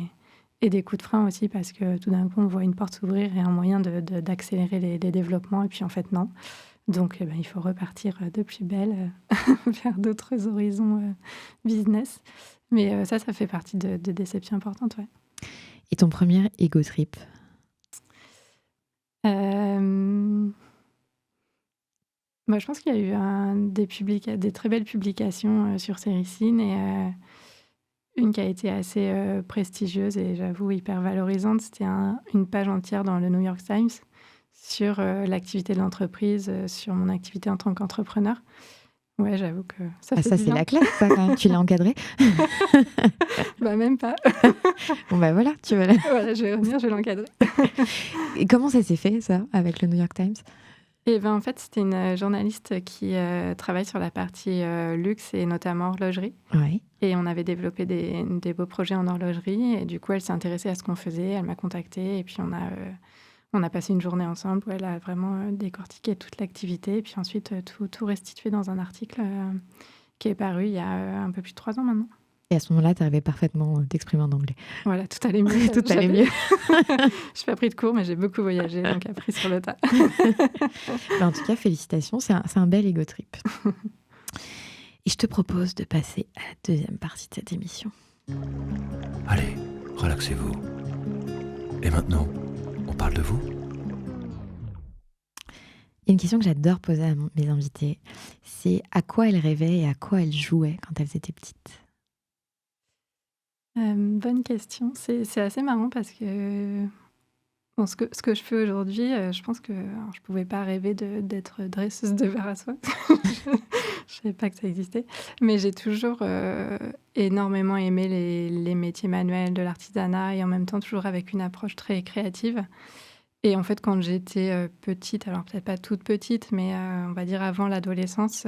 des coups de frein aussi, parce que tout d'un coup, on voit une porte s'ouvrir et un moyen d'accélérer les développements. Et puis en fait, non. Donc, il faut repartir de plus belle vers d'autres horizons business. Mais ça fait partie de déceptions importantes, ouais. Et ton premier ego trip? Je pense qu'il y a eu des très belles publications sur Céricine et une qui a été assez prestigieuse et j'avoue hyper valorisante. C'était une page entière dans le New York Times sur l'activité de l'entreprise, sur mon activité en tant qu'entrepreneur. Ouais, j'avoue que ça fait ça, du c'est bien. la classe, ça, quand même. Tu l'as encadré? Même pas. Bon, voilà, tu vas Voilà, je vais revenir, je vais l'encadrer. Et comment ça s'est fait, ça, avec le New York Times? Et en fait, c'était une journaliste qui travaille sur la partie luxe et notamment horlogerie. Ouais. Et on avait développé des beaux projets en horlogerie. Et du coup, elle s'est intéressée à ce qu'on faisait. Elle m'a contactée. Et puis, on a passé une journée ensemble où elle a vraiment décortiqué toute l'activité. Et puis ensuite, tout restitué dans un article qui est paru il y a un peu plus de 3 ans maintenant. Et à ce moment-là, tu arrivais parfaitement à t'exprimer en anglais. Voilà, tout allait mieux. Tout allait mieux. Je n'ai pas pris de cours, mais j'ai beaucoup voyagé, donc appris sur le tas. Mais en tout cas, félicitations, c'est un bel ego trip. Et je te propose de passer à la deuxième partie de cette émission. Allez, relaxez-vous. Et maintenant, on parle de vous ? Il y a une question que j'adore poser à mes invités, c'est à quoi elles rêvaient et à quoi elles jouaient quand elles étaient petites. Bonne question. C'est assez marrant parce que bon, ce que je fais aujourd'hui, je pense que alors, je ne pouvais pas rêver d'être dresseuse de verre à soie. Je ne savais pas que ça existait. Mais j'ai toujours énormément aimé les métiers manuels, de l'artisanat et en même temps toujours avec une approche très créative. Et en fait, quand j'étais petite, alors peut-être pas toute petite, mais on va dire avant l'adolescence,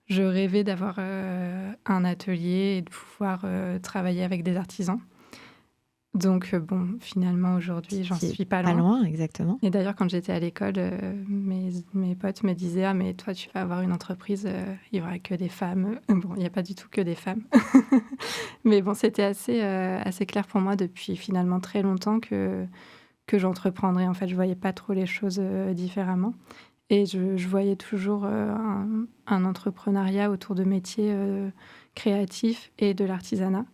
je rêvais d'avoir un atelier et de pouvoir travailler avec des artisans. Donc, bon, finalement, aujourd'hui, j'en suis pas loin. Pas loin, exactement. Et d'ailleurs, quand j'étais à l'école, mes potes me disaient « Ah, mais toi, tu vas avoir une entreprise, il n'y aura que des femmes. » Bon, il n'y a pas du tout que des femmes. Mais bon, c'était assez clair pour moi depuis finalement très longtemps que j'entreprendrais. En fait, je ne voyais pas trop les choses différemment. Et je voyais toujours un entrepreneuriat autour de métiers créatifs et de l'artisanat.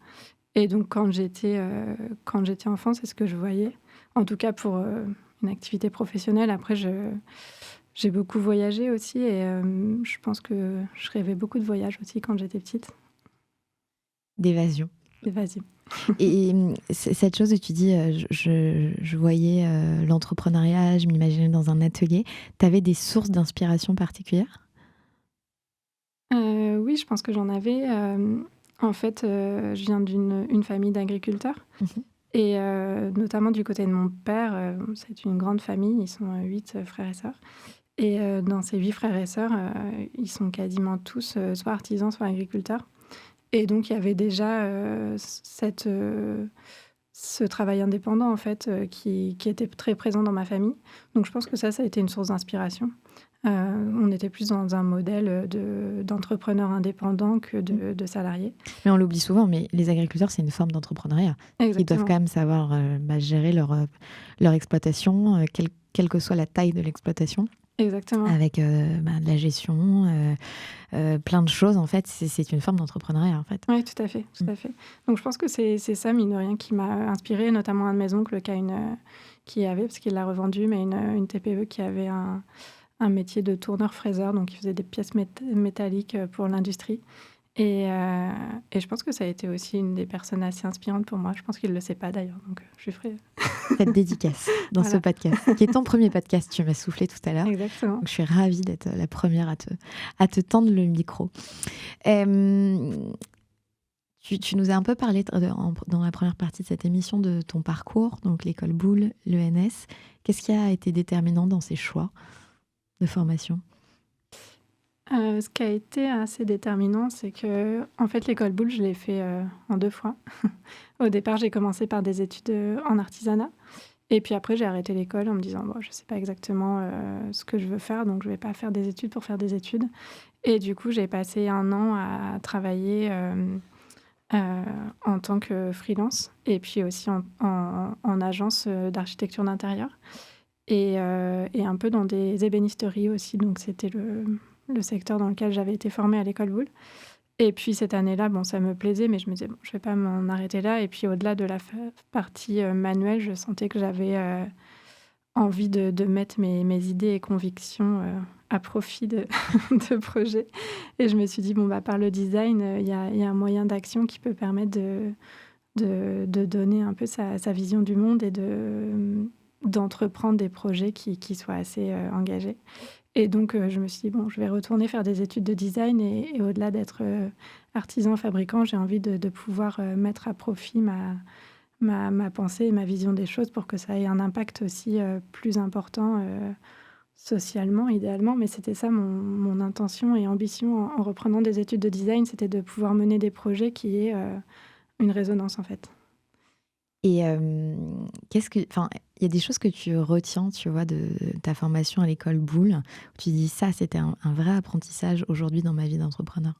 Et donc, quand j'étais enfant, c'est ce que je voyais. En tout cas, pour une activité professionnelle. Après, j'ai beaucoup voyagé aussi. Et je pense que je rêvais beaucoup de voyages aussi quand j'étais petite. D'évasion. D'évasion. Et cette chose où tu dis, je voyais l'entrepreneuriat, je m'imaginais dans un atelier, tu avais des sources d'inspiration particulières ? Oui, je pense que j'en avais. En fait, je viens d'une famille d'agriculteurs. Et notamment du côté de mon père, c'est une grande famille, ils sont 8 frères et sœurs. Et dans ces 8 frères et sœurs, ils sont quasiment tous soit artisans, soit agriculteurs. Et donc, il y avait déjà ce travail indépendant, en fait, qui était très présent dans ma famille. Donc, je pense que ça a été une source d'inspiration. On était plus dans un modèle d'entrepreneur indépendant que de salarié. Mais on l'oublie souvent, mais les agriculteurs, c'est une forme d'entrepreneuriat. Exactement. Ils doivent quand même savoir gérer leur exploitation, quelle que soit la taille de l'exploitation. Exactement. Avec de la gestion, plein de choses, en fait. C'est une forme d'entrepreneuriat, en fait. Oui, tout à fait, tout à fait. Donc, je pense que c'est ça, mine de rien, qui m'a inspirée, notamment un de mes oncles qui avait, parce qu'il l'a revendu, mais une TPE qui avait un métier de tourneur-fraiseur, donc il faisait des pièces métalliques pour l'industrie. Et je pense que ça a été aussi une des personnes assez inspirantes pour moi. Je pense qu'il ne le sait pas d'ailleurs, donc je suis frère. Cette dédicace dans ce podcast, qui est ton premier podcast, tu m'as soufflé tout à l'heure. Exactement. Donc je suis ravie d'être la première à te tendre le micro. Tu nous as un peu parlé dans la première partie de cette émission de ton parcours, donc l'école Boulle, l'ENS. Qu'est-ce qui a été déterminant dans ces choix de formation ? Ce qui a été assez déterminant, c'est que en fait, l'école Boulle, je l'ai fait en 2 fois. Au départ, j'ai commencé par des études en artisanat. Et puis après, j'ai arrêté l'école en me disant bon, je ne sais pas exactement ce que je veux faire, donc je ne vais pas faire des études pour faire des études. Et du coup, j'ai passé 1 an à travailler en tant que freelance et puis aussi en agence d'architecture d'intérieur et un peu dans des ébénisteries aussi. Donc, c'était le secteur dans lequel j'avais été formée à l'école Boulle. Et puis cette année-là, bon, ça me plaisait, mais je me disais, bon, je ne vais pas m'en arrêter là. Et puis au-delà de la partie manuelle, je sentais que j'avais envie de mettre mes idées et convictions à profit de projets. Et je me suis dit, bon, par le design, il y a un moyen d'action qui peut permettre de donner un peu sa vision du monde et d'entreprendre des projets qui soient assez engagés. Et donc, je me suis dit, bon, je vais retourner faire des études de design et au-delà d'être artisan, fabricant, j'ai envie de pouvoir mettre à profit ma pensée et ma vision des choses pour que ça ait un impact aussi plus important socialement, idéalement. Mais c'était ça mon intention et ambition en reprenant des études de design, c'était de pouvoir mener des projets qui aient une résonance, en fait. Et il y a des choses que tu retiens, tu vois, de ta formation à l'école Boulle, où tu dis ça, c'était un vrai apprentissage aujourd'hui dans ma vie d'entrepreneur.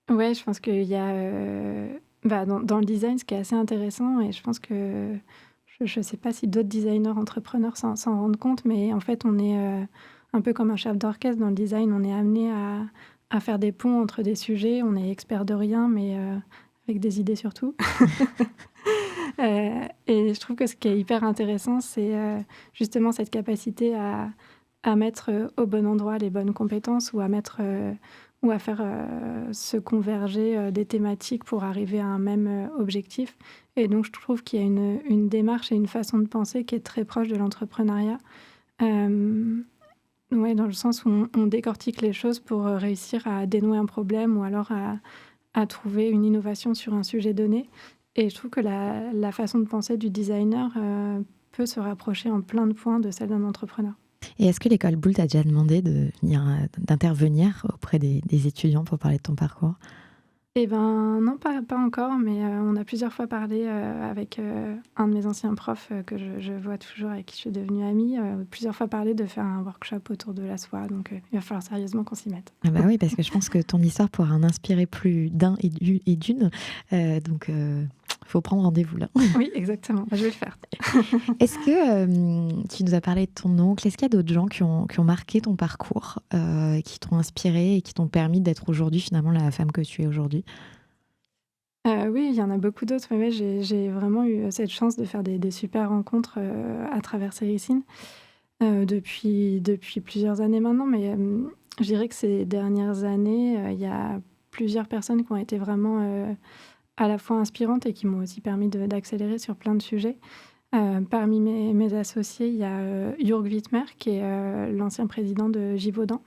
Ouais, je pense qu'il y a dans le design, ce qui est assez intéressant, et je pense que je ne sais pas si d'autres designers entrepreneurs s'en rendent compte, mais en fait, on est un peu comme un chef d'orchestre dans le design. On est amené à faire des ponts entre des sujets. On est expert de rien, mais avec des idées surtout. Et je trouve que ce qui est hyper intéressant, c'est justement cette capacité à mettre au bon endroit les bonnes compétences, ou à faire se converger des thématiques pour arriver à un même objectif. Et donc, je trouve qu'il y a une démarche et une façon de penser qui est très proche de l'entrepreneuriat. Ouais, dans le sens où on décortique les choses pour réussir à dénouer un problème, ou alors à trouver une innovation sur un sujet donné. Et je trouve que la façon de penser du designer peut se rapprocher en plein de points de celle d'un entrepreneur. Et est-ce que l'école Boulle t'a déjà demandé d'intervenir auprès des étudiants pour parler de ton parcours ? Eh ben non, pas encore, mais on a plusieurs fois parlé avec un de mes anciens profs que je vois toujours, avec qui je suis devenue amie, plusieurs fois parlé de faire un workshop autour de la soie, donc il va falloir sérieusement qu'on s'y mette. Ah bah oui, parce que je pense que ton histoire pourra en inspirer plus d'un et d'une, donc faut prendre rendez-vous là. Oui, exactement, je vais le faire. Est-ce que tu nous as parlé de ton oncle, est-ce qu'il y a d'autres gens qui ont marqué ton parcours, qui t'ont inspiré et qui t'ont permis d'être aujourd'hui finalement la femme que tu es aujourd'hui ? Oui, il y en a beaucoup d'autres. Ouais, j'ai vraiment eu cette chance de faire des super rencontres à travers Céricine depuis plusieurs années maintenant. Mais je dirais que ces dernières années, il y a plusieurs personnes qui ont été vraiment à la fois inspirantes et qui m'ont aussi permis d'accélérer sur plein de sujets. Parmi mes associés, il y a Jörg Wittmer, qui est l'ancien président de Givaudan,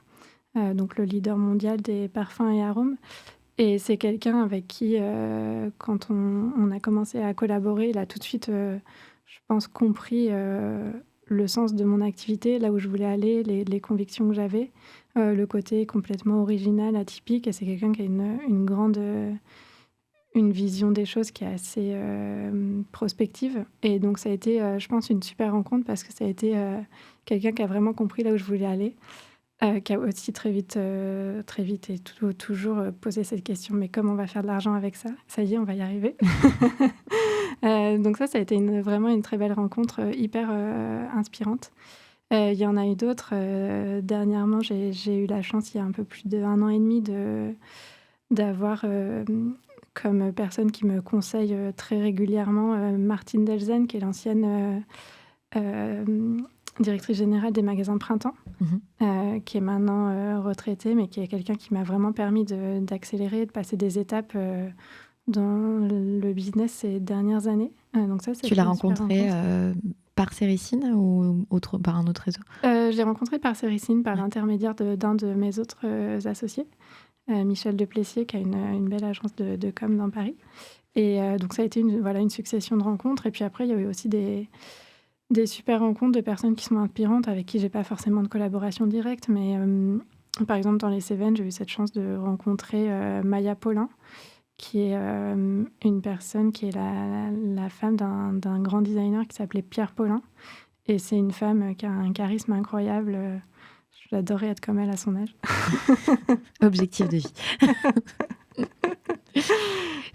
donc le leader mondial des parfums et arômes. Et c'est quelqu'un avec qui, quand on a commencé à collaborer, il a tout de suite, je pense, compris le sens de mon activité, là où je voulais aller, les convictions que j'avais, le côté complètement original, atypique. Et c'est quelqu'un qui a une vision des choses qui est assez prospective. Et donc, ça a été, je pense, une super rencontre, parce que ça a été quelqu'un qui a vraiment compris là où je voulais aller. Qui a aussi très vite et toujours posé cette question, mais comment on va faire de l'argent avec ça ? Ça y est, on va y arriver. Donc ça a été vraiment une très belle rencontre, hyper inspirante. Il y en a eu d'autres. Dernièrement, j'ai eu la chance, il y a un peu plus d'1 an et demi, d'avoir comme personne qui me conseille très régulièrement Martine Delzen, qui est l'ancienne directrice générale des magasins Printemps, qui est maintenant retraitée, mais qui est quelqu'un qui m'a vraiment permis d'accélérer, de passer des étapes dans le business ces dernières années. Donc ça, tu l'as rencontrée par Céricine ou par un autre réseau ? Je l'ai rencontrée par Céricine, par l'intermédiaire d'un de mes autres associés, Michel Deplessier, qui a une belle agence de com dans Paris. Et donc ça a été une succession de rencontres. Et puis après, il y a eu aussi des super rencontres de personnes qui sont inspirantes, avec qui j'ai pas forcément de collaboration directe, mais par exemple dans les Cévennes, j'ai eu cette chance de rencontrer Maya Paulin, qui est une personne qui est la femme d'un grand designer qui s'appelait Pierre Paulin, et c'est une femme qui a un charisme incroyable. J'adorais être comme elle à son âge. Objectif de vie.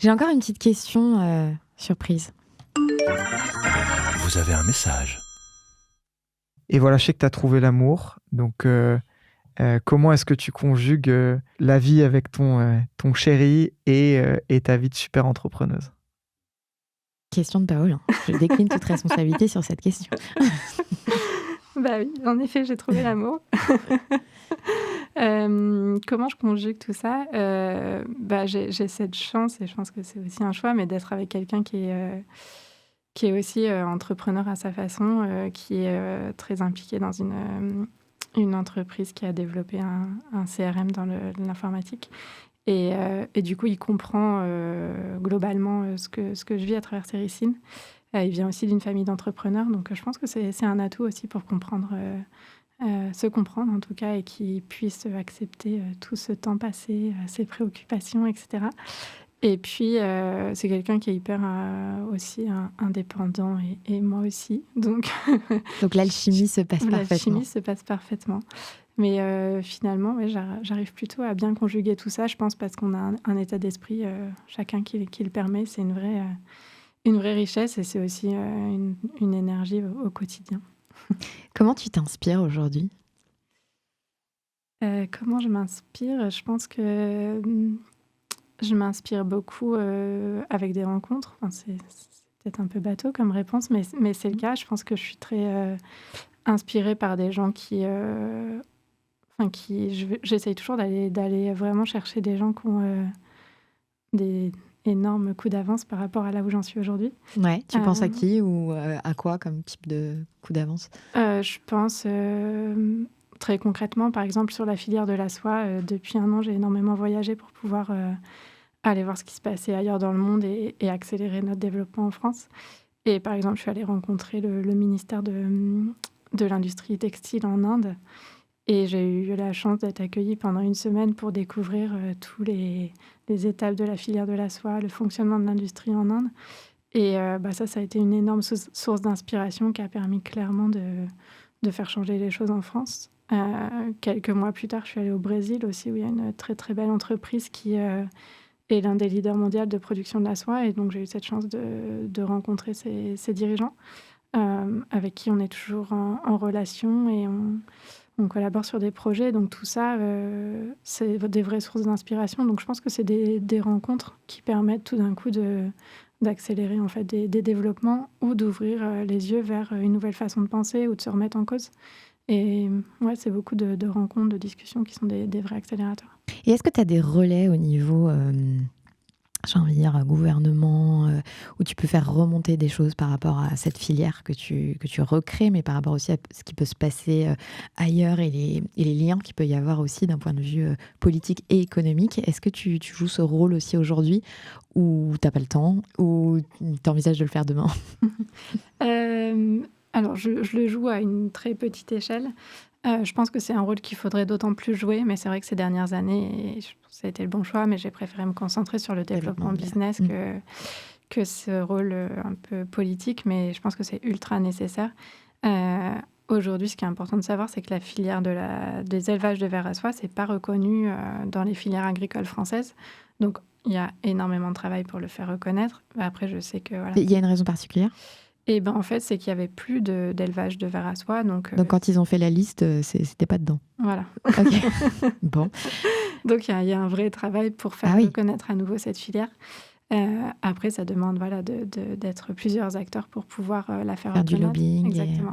J'ai encore une petite question surprise. Vous avez un message. Et voilà, je sais que tu as trouvé l'amour. Donc, comment est-ce que tu conjugues la vie avec ton chéri et ta vie de super entrepreneuse ? Question de Paul. Je décline toute responsabilité sur cette question. Bah oui, en effet, j'ai trouvé l'amour. Comment je conjugue tout ça ? J'ai cette chance, et je pense que c'est aussi un choix, mais d'être avec quelqu'un qui est aussi entrepreneur à sa façon, qui est très impliqué dans une entreprise qui a développé un CRM dans l'informatique. Et du coup, il comprend globalement ce que je vis à travers Céricine. Il vient aussi d'une famille d'entrepreneurs, donc je pense que c'est un atout aussi pour se comprendre en tout cas, et qu'il puisse accepter tout ce temps passé, ses préoccupations, etc. Et puis, c'est quelqu'un qui est hyper aussi indépendant, et moi aussi. Donc l'alchimie se passe parfaitement. L'alchimie se passe parfaitement. Mais finalement, ouais, j'arrive plutôt à bien conjuguer tout ça, je pense, parce qu'on a un état d'esprit, chacun qui le permet. C'est une vraie richesse et c'est aussi une énergie au quotidien. Comment tu t'inspires aujourd'hui? Comment je m'inspire? Je pense que je m'inspire beaucoup avec des rencontres. Enfin, c'est peut-être un peu bateau comme réponse, mais c'est le cas. Je pense que je suis très inspirée par des gens j'essaye toujours d'aller vraiment chercher des gens qui ont des énormes coups d'avance par rapport à là où j'en suis aujourd'hui. Ouais, tu penses à qui ou à quoi comme type de coup d'avance? Je pense très concrètement, par exemple, sur la filière de la soie. Depuis 1 an, j'ai énormément voyagé pour pouvoir aller voir ce qui se passait ailleurs dans le monde et accélérer notre développement en France. Et par exemple, je suis allée rencontrer le ministère de l'industrie textile en Inde. Et j'ai eu la chance d'être accueillie pendant 1 semaine pour découvrir tous les étapes de la filière de la soie, le fonctionnement de l'industrie en Inde. Et ça a été une énorme source d'inspiration qui a permis clairement de faire changer les choses en France. Quelques mois plus tard, je suis allée au Brésil aussi, où il y a une très très belle entreprise qui est l'un des leaders mondiaux de production de la soie. Et donc j'ai eu cette chance de rencontrer ces dirigeants, avec qui on est toujours en relation et on collabore sur des projets. Donc tout ça, c'est des vraies sources d'inspiration. Donc je pense que c'est des rencontres qui permettent tout d'un coup d'accélérer en fait des développements ou d'ouvrir les yeux vers une nouvelle façon de penser ou de se remettre en cause. Et ouais, c'est beaucoup de rencontres, de discussions qui sont des vrais accélérateurs. Et est-ce que tu as des relais au niveau, j'ai envie de dire, gouvernement, où tu peux faire remonter des choses par rapport à cette filière que tu recrées, mais par rapport aussi à ce qui peut se passer ailleurs et les liens qu'il peut y avoir aussi d'un point de vue politique et économique? Est-ce que tu joues ce rôle aussi aujourd'hui ou tu n'as pas le temps ou tu envisages de le faire demain? Alors, je le joue à une très petite échelle. Je pense que c'est un rôle qu'il faudrait d'autant plus jouer, mais c'est vrai que ces dernières années, ça a été le bon choix, mais j'ai préféré me concentrer sur le développement business que ce rôle un peu politique, mais je pense que c'est ultra nécessaire. Aujourd'hui, ce qui est important de savoir, c'est que la filière des élevages de vers à soie, c'est pas reconnu dans les filières agricoles françaises. Donc, il y a énormément de travail pour le faire reconnaître. Après, je sais que... Voilà. Il y a une raison particulière? Et en fait, c'est qu'il n'y avait plus d'élevage de vers à soie. Donc quand ils ont fait la liste, c'était pas dedans. Voilà. Ok. Bon. Donc, il y a un vrai travail pour faire reconnaître à nouveau cette filière. Après, ça demande d'être plusieurs acteurs pour pouvoir la faire reconnaître. Du lobbying. Exactement.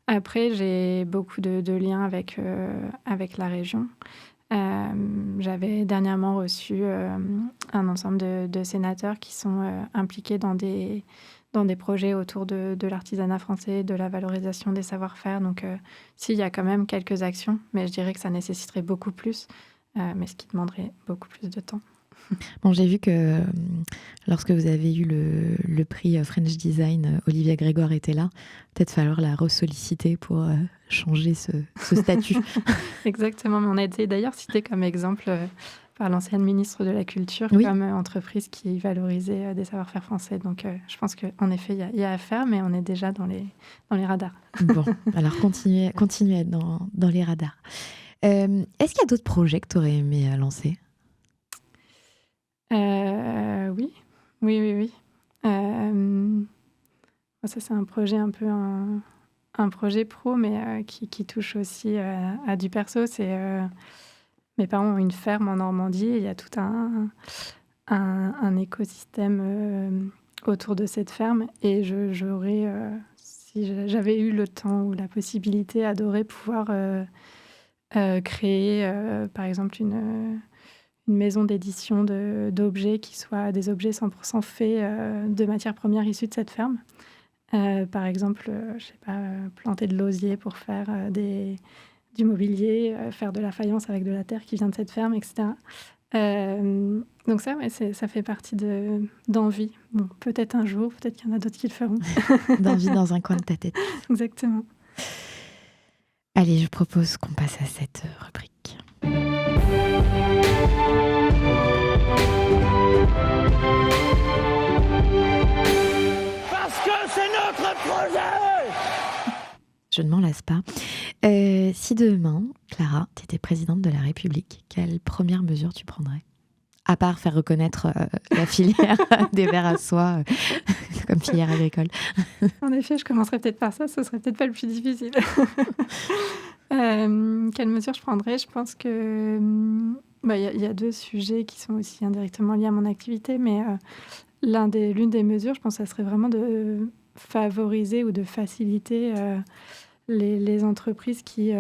Après, j'ai beaucoup de liens avec la région. J'avais dernièrement reçu un ensemble de sénateurs qui sont impliqués dans des projets autour de l'artisanat français, de la valorisation des savoir-faire. Donc, s'il y a quand même quelques actions, mais je dirais que ça nécessiterait beaucoup plus, mais ce qui demanderait beaucoup plus de temps. Bon, j'ai vu que lorsque vous avez eu le prix French Design, Olivia Grégoire était là. Peut-être falloir la ressolliciter pour changer ce statut. Exactement, mais on a été d'ailleurs cité comme exemple par l'ancienne ministre de la Culture comme entreprise qui valorisait des savoir-faire français. Donc, je pense qu'en effet, il y a à faire, mais on est déjà dans les radars. Bon, alors continuez à être dans les radars. Est-ce qu'il y a d'autres projets que tu aurais aimé lancer ? Oui. Ça, c'est un projet un peu un projet pro, mais qui touche aussi à du perso. C'est mes parents ont une ferme en Normandie et il y a tout un écosystème autour de cette ferme. Et j'aurais, si j'avais eu le temps ou la possibilité, adoré pouvoir créer, par exemple, une maison d'édition d'objets qui soient des objets 100% faits de matières premières issues de cette ferme. Par exemple, planter de l'osier pour faire du mobilier, faire de la faïence avec de la terre qui vient de cette ferme, etc. Donc ça, ça fait partie d'envie. Bon, peut-être un jour, peut-être qu'il y en a d'autres qui le feront. D'envie dans un coin de ta tête. Exactement. Allez, je propose qu'on passe à cette rubrique. Parce que c'est notre projet! Je ne m'en lasse pas. Si demain, Clara, tu étais présidente de la République, quelle première mesure tu prendrais ? À part faire reconnaître la filière des verres à soie comme filière agricole. En effet, je commencerais peut-être par ça, ce serait peut-être pas le plus difficile. Quelle mesure je prendrais ? Je pense que y a 2 sujets qui sont aussi indirectement liés à mon activité, mais l'une des mesures, je pense, ça serait vraiment de favoriser ou de faciliter les entreprises qui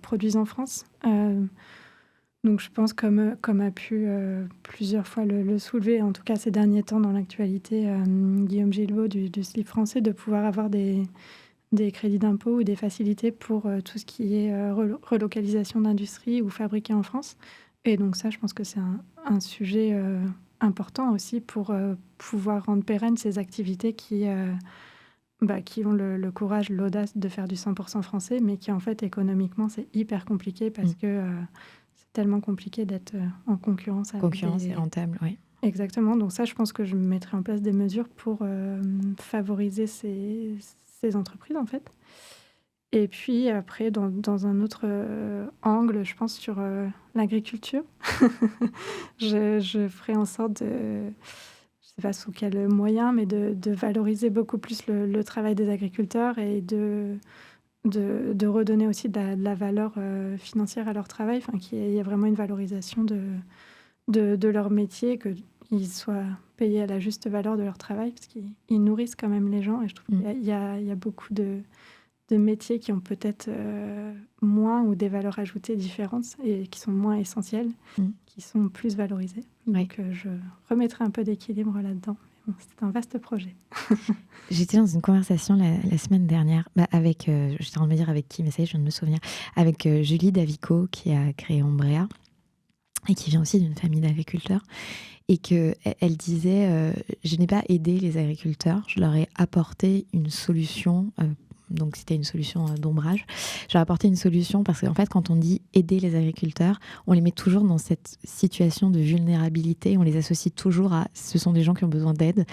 produisent en France. Donc je pense, comme a pu plusieurs fois le soulever, en tout cas ces derniers temps dans l'actualité, Guillaume Gilbeault du slip français, de pouvoir avoir des crédits d'impôt ou des facilités pour tout ce qui est relocalisation d'industrie ou fabriqué en France. Et donc ça, je pense que c'est un sujet important aussi pour pouvoir rendre pérennes ces activités qui ont le courage, l'audace de faire du 100% français, mais qui en fait économiquement c'est hyper compliqué parce que c'est tellement compliqué d'être en concurrence avec Concurrence et rentable, oui. Exactement. Donc ça, je pense que je mettrai en place des mesures pour favoriser ces entreprises, en fait. Et puis après, dans un autre angle, je pense sur l'agriculture. Je ferai en sorte de, je sais pas sous quel moyen, mais de valoriser beaucoup plus le travail des agriculteurs et de redonner aussi de la valeur financière à leur travail, enfin, qu'il y ait vraiment une valorisation de leur métier, qu'ils soient payés à la juste valeur de leur travail, parce qu'ils nourrissent quand même les gens. Et je trouve qu'il y a beaucoup de métiers qui ont peut-être moins ou des valeurs ajoutées différentes et qui sont moins essentielles, qui sont plus valorisées. Donc je remettrai un peu d'équilibre là-dedans. Bon, c'est un vaste projet. J'étais dans une conversation la semaine dernière avec, j'étais en train de me dire avec qui, mais ça y est, je viens de me souvenir, avec Julie Davico qui a créé Ombrea et qui vient aussi d'une famille d'agriculteurs. Et qu'elle disait, je n'ai pas aidé les agriculteurs, je leur ai apporté une solution. Donc c'était une solution d'ombrage. J'ai apporté une solution parce qu'en fait, quand on dit aider les agriculteurs, on les met toujours dans cette situation de vulnérabilité. On les associe toujours à ce sont des gens qui ont besoin d'aide.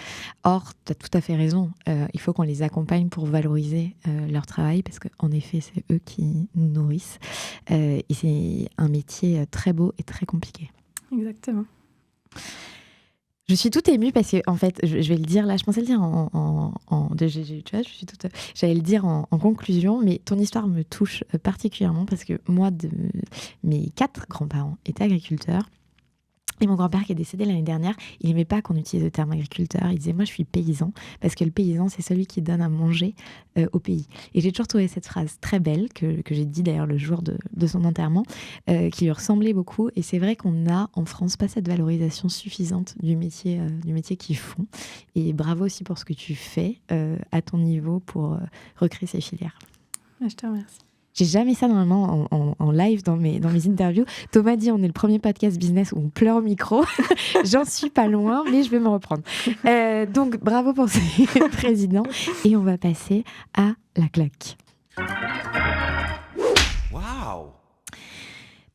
Or, tu as tout à fait raison. Il faut qu'on les accompagne pour valoriser leur travail parce qu'en effet, c'est eux qui nous nourrissent. Et c'est un métier très beau et très compliqué. Exactement. Je suis toute émue parce que, en fait, je vais le dire là, je pensais le dire j'allais le dire en conclusion, mais ton histoire me touche particulièrement parce que moi, mes 4 grands-parents étaient agriculteurs. Et mon grand-père qui est décédé l'année dernière, il n'aimait pas qu'on utilise le terme agriculteur. Il disait, moi, je suis paysan, parce que le paysan, c'est celui qui donne à manger au pays. Et j'ai toujours trouvé cette phrase très belle, que j'ai dit d'ailleurs le jour de son enterrement, qui lui ressemblait beaucoup. Et c'est vrai qu'on n'a en France pas cette valorisation suffisante du métier qu'ils font. Et bravo aussi pour ce que tu fais à ton niveau pour recréer ces filières. Je te remercie. J'ai jamais ça normalement en live dans mes interviews. Thomas dit on est le premier podcast business où on pleure au micro. J'en suis pas loin, mais je vais me reprendre. Donc bravo pour ces présidents. Et on va passer à la claque. Waouh!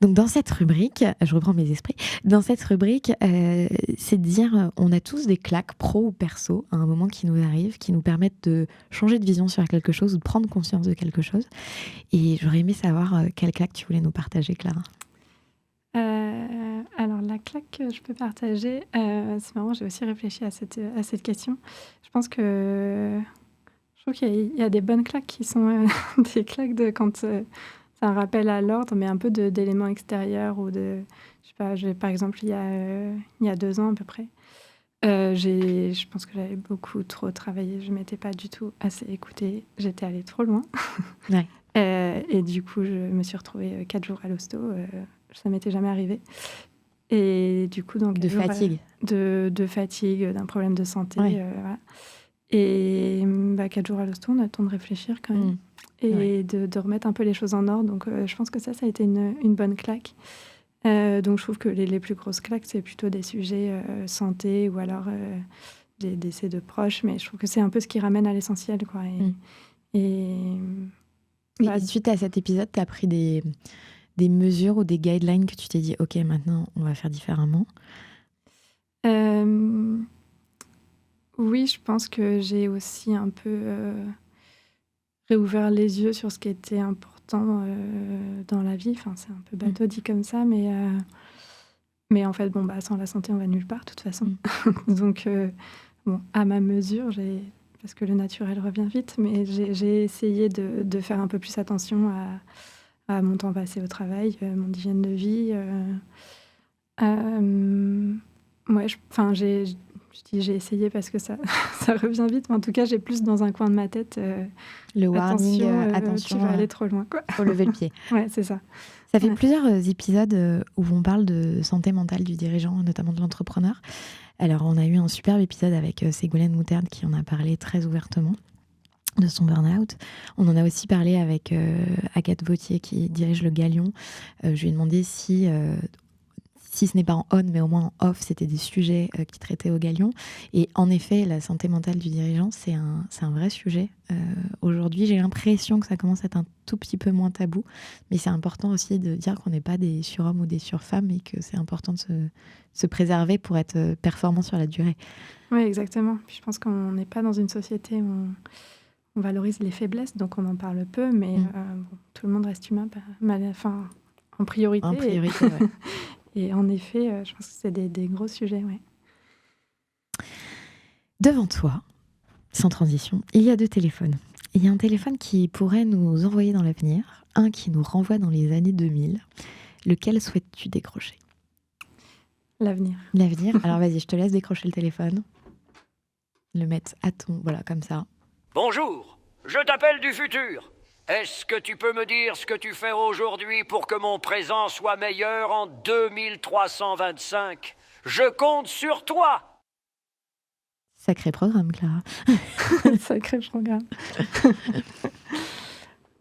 Donc dans cette rubrique, je reprends mes esprits, dans cette rubrique, c'est de dire on a tous des claques pro ou perso à un moment qui nous arrive, qui nous permettent de changer de vision sur quelque chose ou de prendre conscience de quelque chose. Et j'aurais aimé savoir quelle claque tu voulais nous partager, Clara. Alors la claque que je peux partager, c'est marrant, j'ai aussi réfléchi à cette question. Je pense que je trouve qu'il y a des bonnes claques qui sont des claques de quand... un rappel à l'ordre, mais un peu d'éléments extérieurs ou de... Je sais pas, par exemple, il y a 2 ans à peu près, je pense que j'avais beaucoup trop travaillé. Je ne m'étais pas du tout assez écoutée. J'étais allée trop loin. Ouais. Et du coup, je me suis retrouvée 4 jours à l'hosto. Ça ne m'était jamais arrivé. Et du coup, donc... De fatigue. De fatigue, d'un problème de santé. Ouais. Voilà. Et 4 jours à l'hosto, on a le temps de réfléchir quand même. Et de remettre un peu les choses en ordre. Donc, je pense que ça a été une bonne claque. Donc, je trouve que les plus grosses claques, c'est plutôt des sujets santé ou alors des décès de proches. Mais je trouve que c'est un peu ce qui ramène à l'essentiel, quoi. Et suite à cet épisode, tu as pris des mesures ou des guidelines que tu t'es dit, OK, maintenant, on va faire différemment? Oui, je pense que j'ai aussi un peu... réouvert les yeux sur ce qui était important dans la vie. Enfin, c'est un peu bateau dit comme ça, mais en fait, sans la santé, on va nulle part, de toute façon. Donc, à ma mesure, parce que le naturel revient vite, mais j'ai essayé de faire un peu plus attention à mon temps passé au travail, mon hygiène de vie. J'ai essayé parce que ça, ça revient vite, mais en tout cas, j'ai plus dans un coin de ma tête Le warning, attention, tu vas aller trop loin, quoi. Faut lever le pied. Ouais, c'est ça. Ça fait plusieurs épisodes où on parle de santé mentale du dirigeant, notamment de l'entrepreneur. Alors, on a eu un superbe épisode avec Ségolène Moutarde qui en a parlé très ouvertement de son burn-out. On en a aussi parlé avec Agathe Vautier qui dirige le Galion. Je lui ai demandé si ce n'est pas en on, mais au moins en off, c'était des sujets qui traitaient au Galion. Et en effet, la santé mentale du dirigeant, c'est un vrai sujet. Aujourd'hui, j'ai l'impression que ça commence à être un tout petit peu moins tabou, mais c'est important aussi de dire qu'on n'est pas des surhommes ou des surfemmes et que c'est important de se préserver pour être performant sur la durée. Oui, exactement. Puis je pense qu'on n'est pas dans une société où on valorise les faiblesses, donc on en parle peu, mais tout le monde reste humain, en priorité. En priorité, ouais. Et en effet, je pense que c'est des gros sujets, ouais. Devant toi, sans transition, il y a 2 téléphones. Il y a un téléphone qui pourrait nous envoyer dans l'avenir, un qui nous renvoie dans les années 2000. Lequel souhaites-tu décrocher ? L'avenir. L'avenir. Alors vas-y, je te laisse décrocher le téléphone. Le mettre à ton... Voilà, comme ça. Bonjour, je t'appelle du futur. Est-ce que tu peux me dire ce que tu fais aujourd'hui pour que mon présent soit meilleur en 2325 ? Je compte sur toi. Sacré programme, Clara. Sacré programme.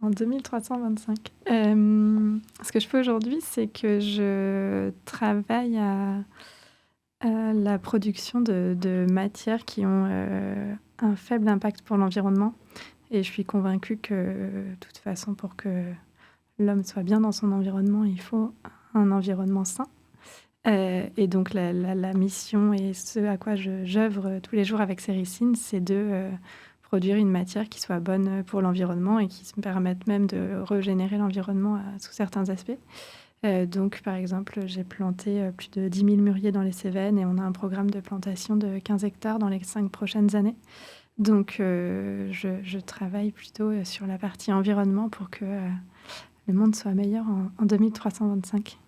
En 2325. Ce que je fais aujourd'hui, c'est que je travaille à la production de matières qui ont un faible impact pour l'environnement. Et je suis convaincue que, de toute façon, pour que l'homme soit bien dans son environnement, il faut un environnement sain. Et donc, la mission et ce à quoi j'œuvre tous les jours avec Céricine, c'est de produire une matière qui soit bonne pour l'environnement et qui me permette même de régénérer l'environnement sous certains aspects. Donc, par exemple, j'ai planté plus de 10 000 mûriers dans les Cévennes et on a un programme de plantation de 15 hectares dans les 5 prochaines années. Donc, je travaille plutôt sur la partie environnement pour que le monde soit meilleur en 2325.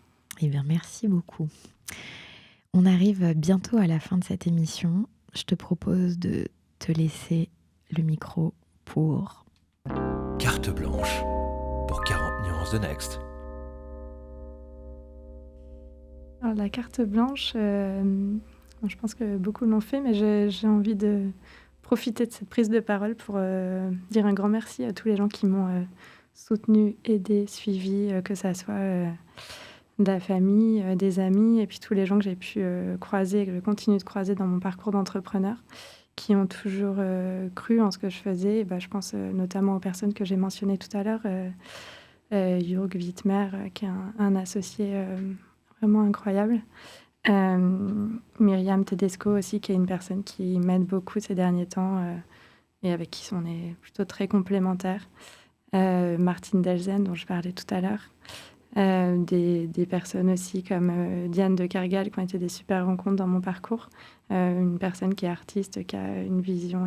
Eh bien, merci beaucoup. On arrive bientôt à la fin de cette émission. Je te propose de te laisser le micro pour... Carte blanche pour 40 nuances de Next. Alors, la carte blanche, je pense que beaucoup l'ont fait, mais j'ai envie de profiter de cette prise de parole pour dire un grand merci à tous les gens qui m'ont soutenu, aidé, suivi, que ça soit de la famille, des amis, et puis tous les gens que j'ai pu croiser et que je continue de croiser dans mon parcours d'entrepreneur, qui ont toujours cru en ce que je faisais. Et je pense notamment aux personnes que j'ai mentionnées tout à l'heure, Jürg Wittmer, qui est un associé vraiment incroyable. Myriam Tedesco aussi, qui est une personne qui m'aide beaucoup ces derniers temps et avec qui on est plutôt très complémentaires. Martine Delzen, dont je parlais tout à l'heure. Des personnes aussi comme Diane de Kergal, qui ont été des super rencontres dans mon parcours. Une personne qui est artiste, qui a une vision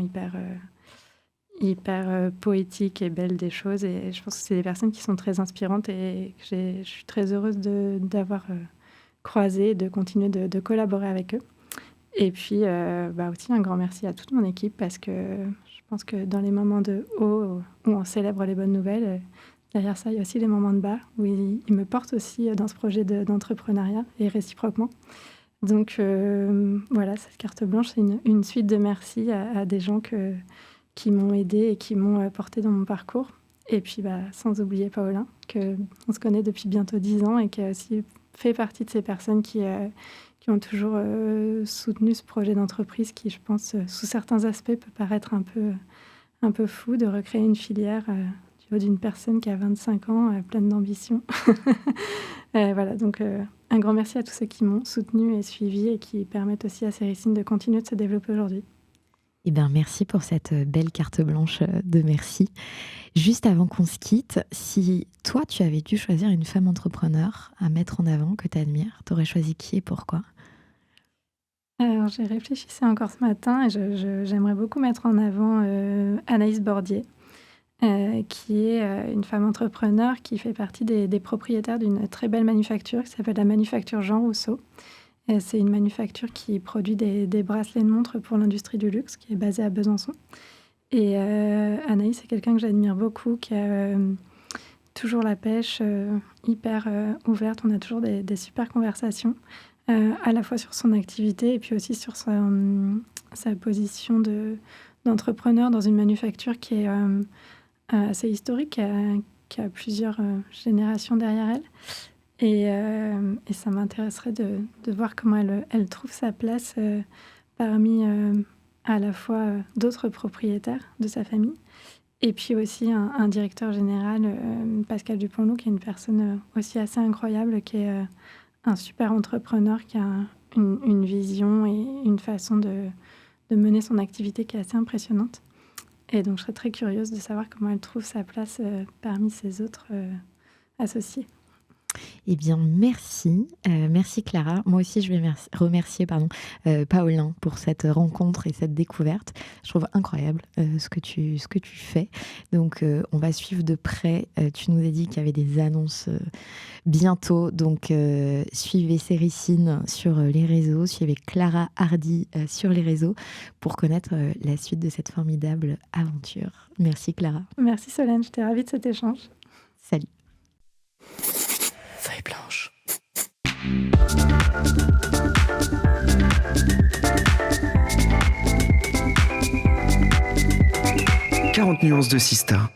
hyper poétique et belle des choses. Et je pense que c'est des personnes qui sont très inspirantes et que je suis très heureuse d'avoir croisé et de continuer de collaborer avec eux. Et puis aussi un grand merci à toute mon équipe, parce que je pense que dans les moments de haut où on célèbre les bonnes nouvelles, derrière ça, il y a aussi les moments de bas où ils me portent aussi dans ce projet d'entrepreneuriat et réciproquement. Donc voilà, cette carte blanche, c'est une suite de merci à des gens qui m'ont aidée et qui m'ont portée dans mon parcours. Et puis sans oublier Paulin, qu'on se connaît depuis bientôt 10 ans et qui a aussi fait partie de ces personnes qui ont toujours soutenu ce projet d'entreprise qui, je pense, sous certains aspects, peut paraître un peu fou de recréer une filière du haut d'une personne qui a 25 ans, pleine d'ambition. Voilà, donc un grand merci à tous ceux qui m'ont soutenu et suivi et qui permettent aussi à Céricine de continuer de se développer aujourd'hui. Eh bien, merci pour cette belle carte blanche de merci. Juste avant qu'on se quitte, si toi, tu avais dû choisir une femme entrepreneur à mettre en avant que tu admires, tu aurais choisi qui et pourquoi? Alors, j'ai réfléchi ça encore ce matin et j'aimerais beaucoup mettre en avant Anaïs Bordier, qui est une femme entrepreneur qui fait partie des propriétaires d'une très belle manufacture qui s'appelle la manufacture Jean Rousseau. C'est une manufacture qui produit des bracelets de montres pour l'industrie du luxe, qui est basée à Besançon. Et Anaïs, c'est quelqu'un que j'admire beaucoup, qui a toujours la pêche, hyper ouverte. On a toujours des super conversations, à la fois sur son activité et puis aussi sur sa position d'entrepreneur dans une manufacture qui est assez historique, qui a plusieurs générations derrière elle. Et ça m'intéresserait de voir comment elle trouve sa place parmi à la fois d'autres propriétaires de sa famille et puis aussi un directeur général, Pascal Dupont-Loup, qui est une personne aussi assez incroyable, qui est un super entrepreneur, qui a une vision et une façon de mener son activité qui est assez impressionnante. Et donc, je serais très curieuse de savoir comment elle trouve sa place parmi ses autres associés. Eh bien, merci. Merci Clara. Moi aussi, je vais remercier Paulin pour cette rencontre et cette découverte. Je trouve incroyable ce que tu fais. Donc, on va suivre de près. Tu nous as dit qu'il y avait des annonces bientôt. Donc, suivez Séricine sur les réseaux. Suivez Clara Hardy sur les réseaux pour connaître la suite de cette formidable aventure. Merci Clara. Merci Solène, j'étais ravie de cet échange. Salut. Feuille blanche. « 40 nuances de Sista ».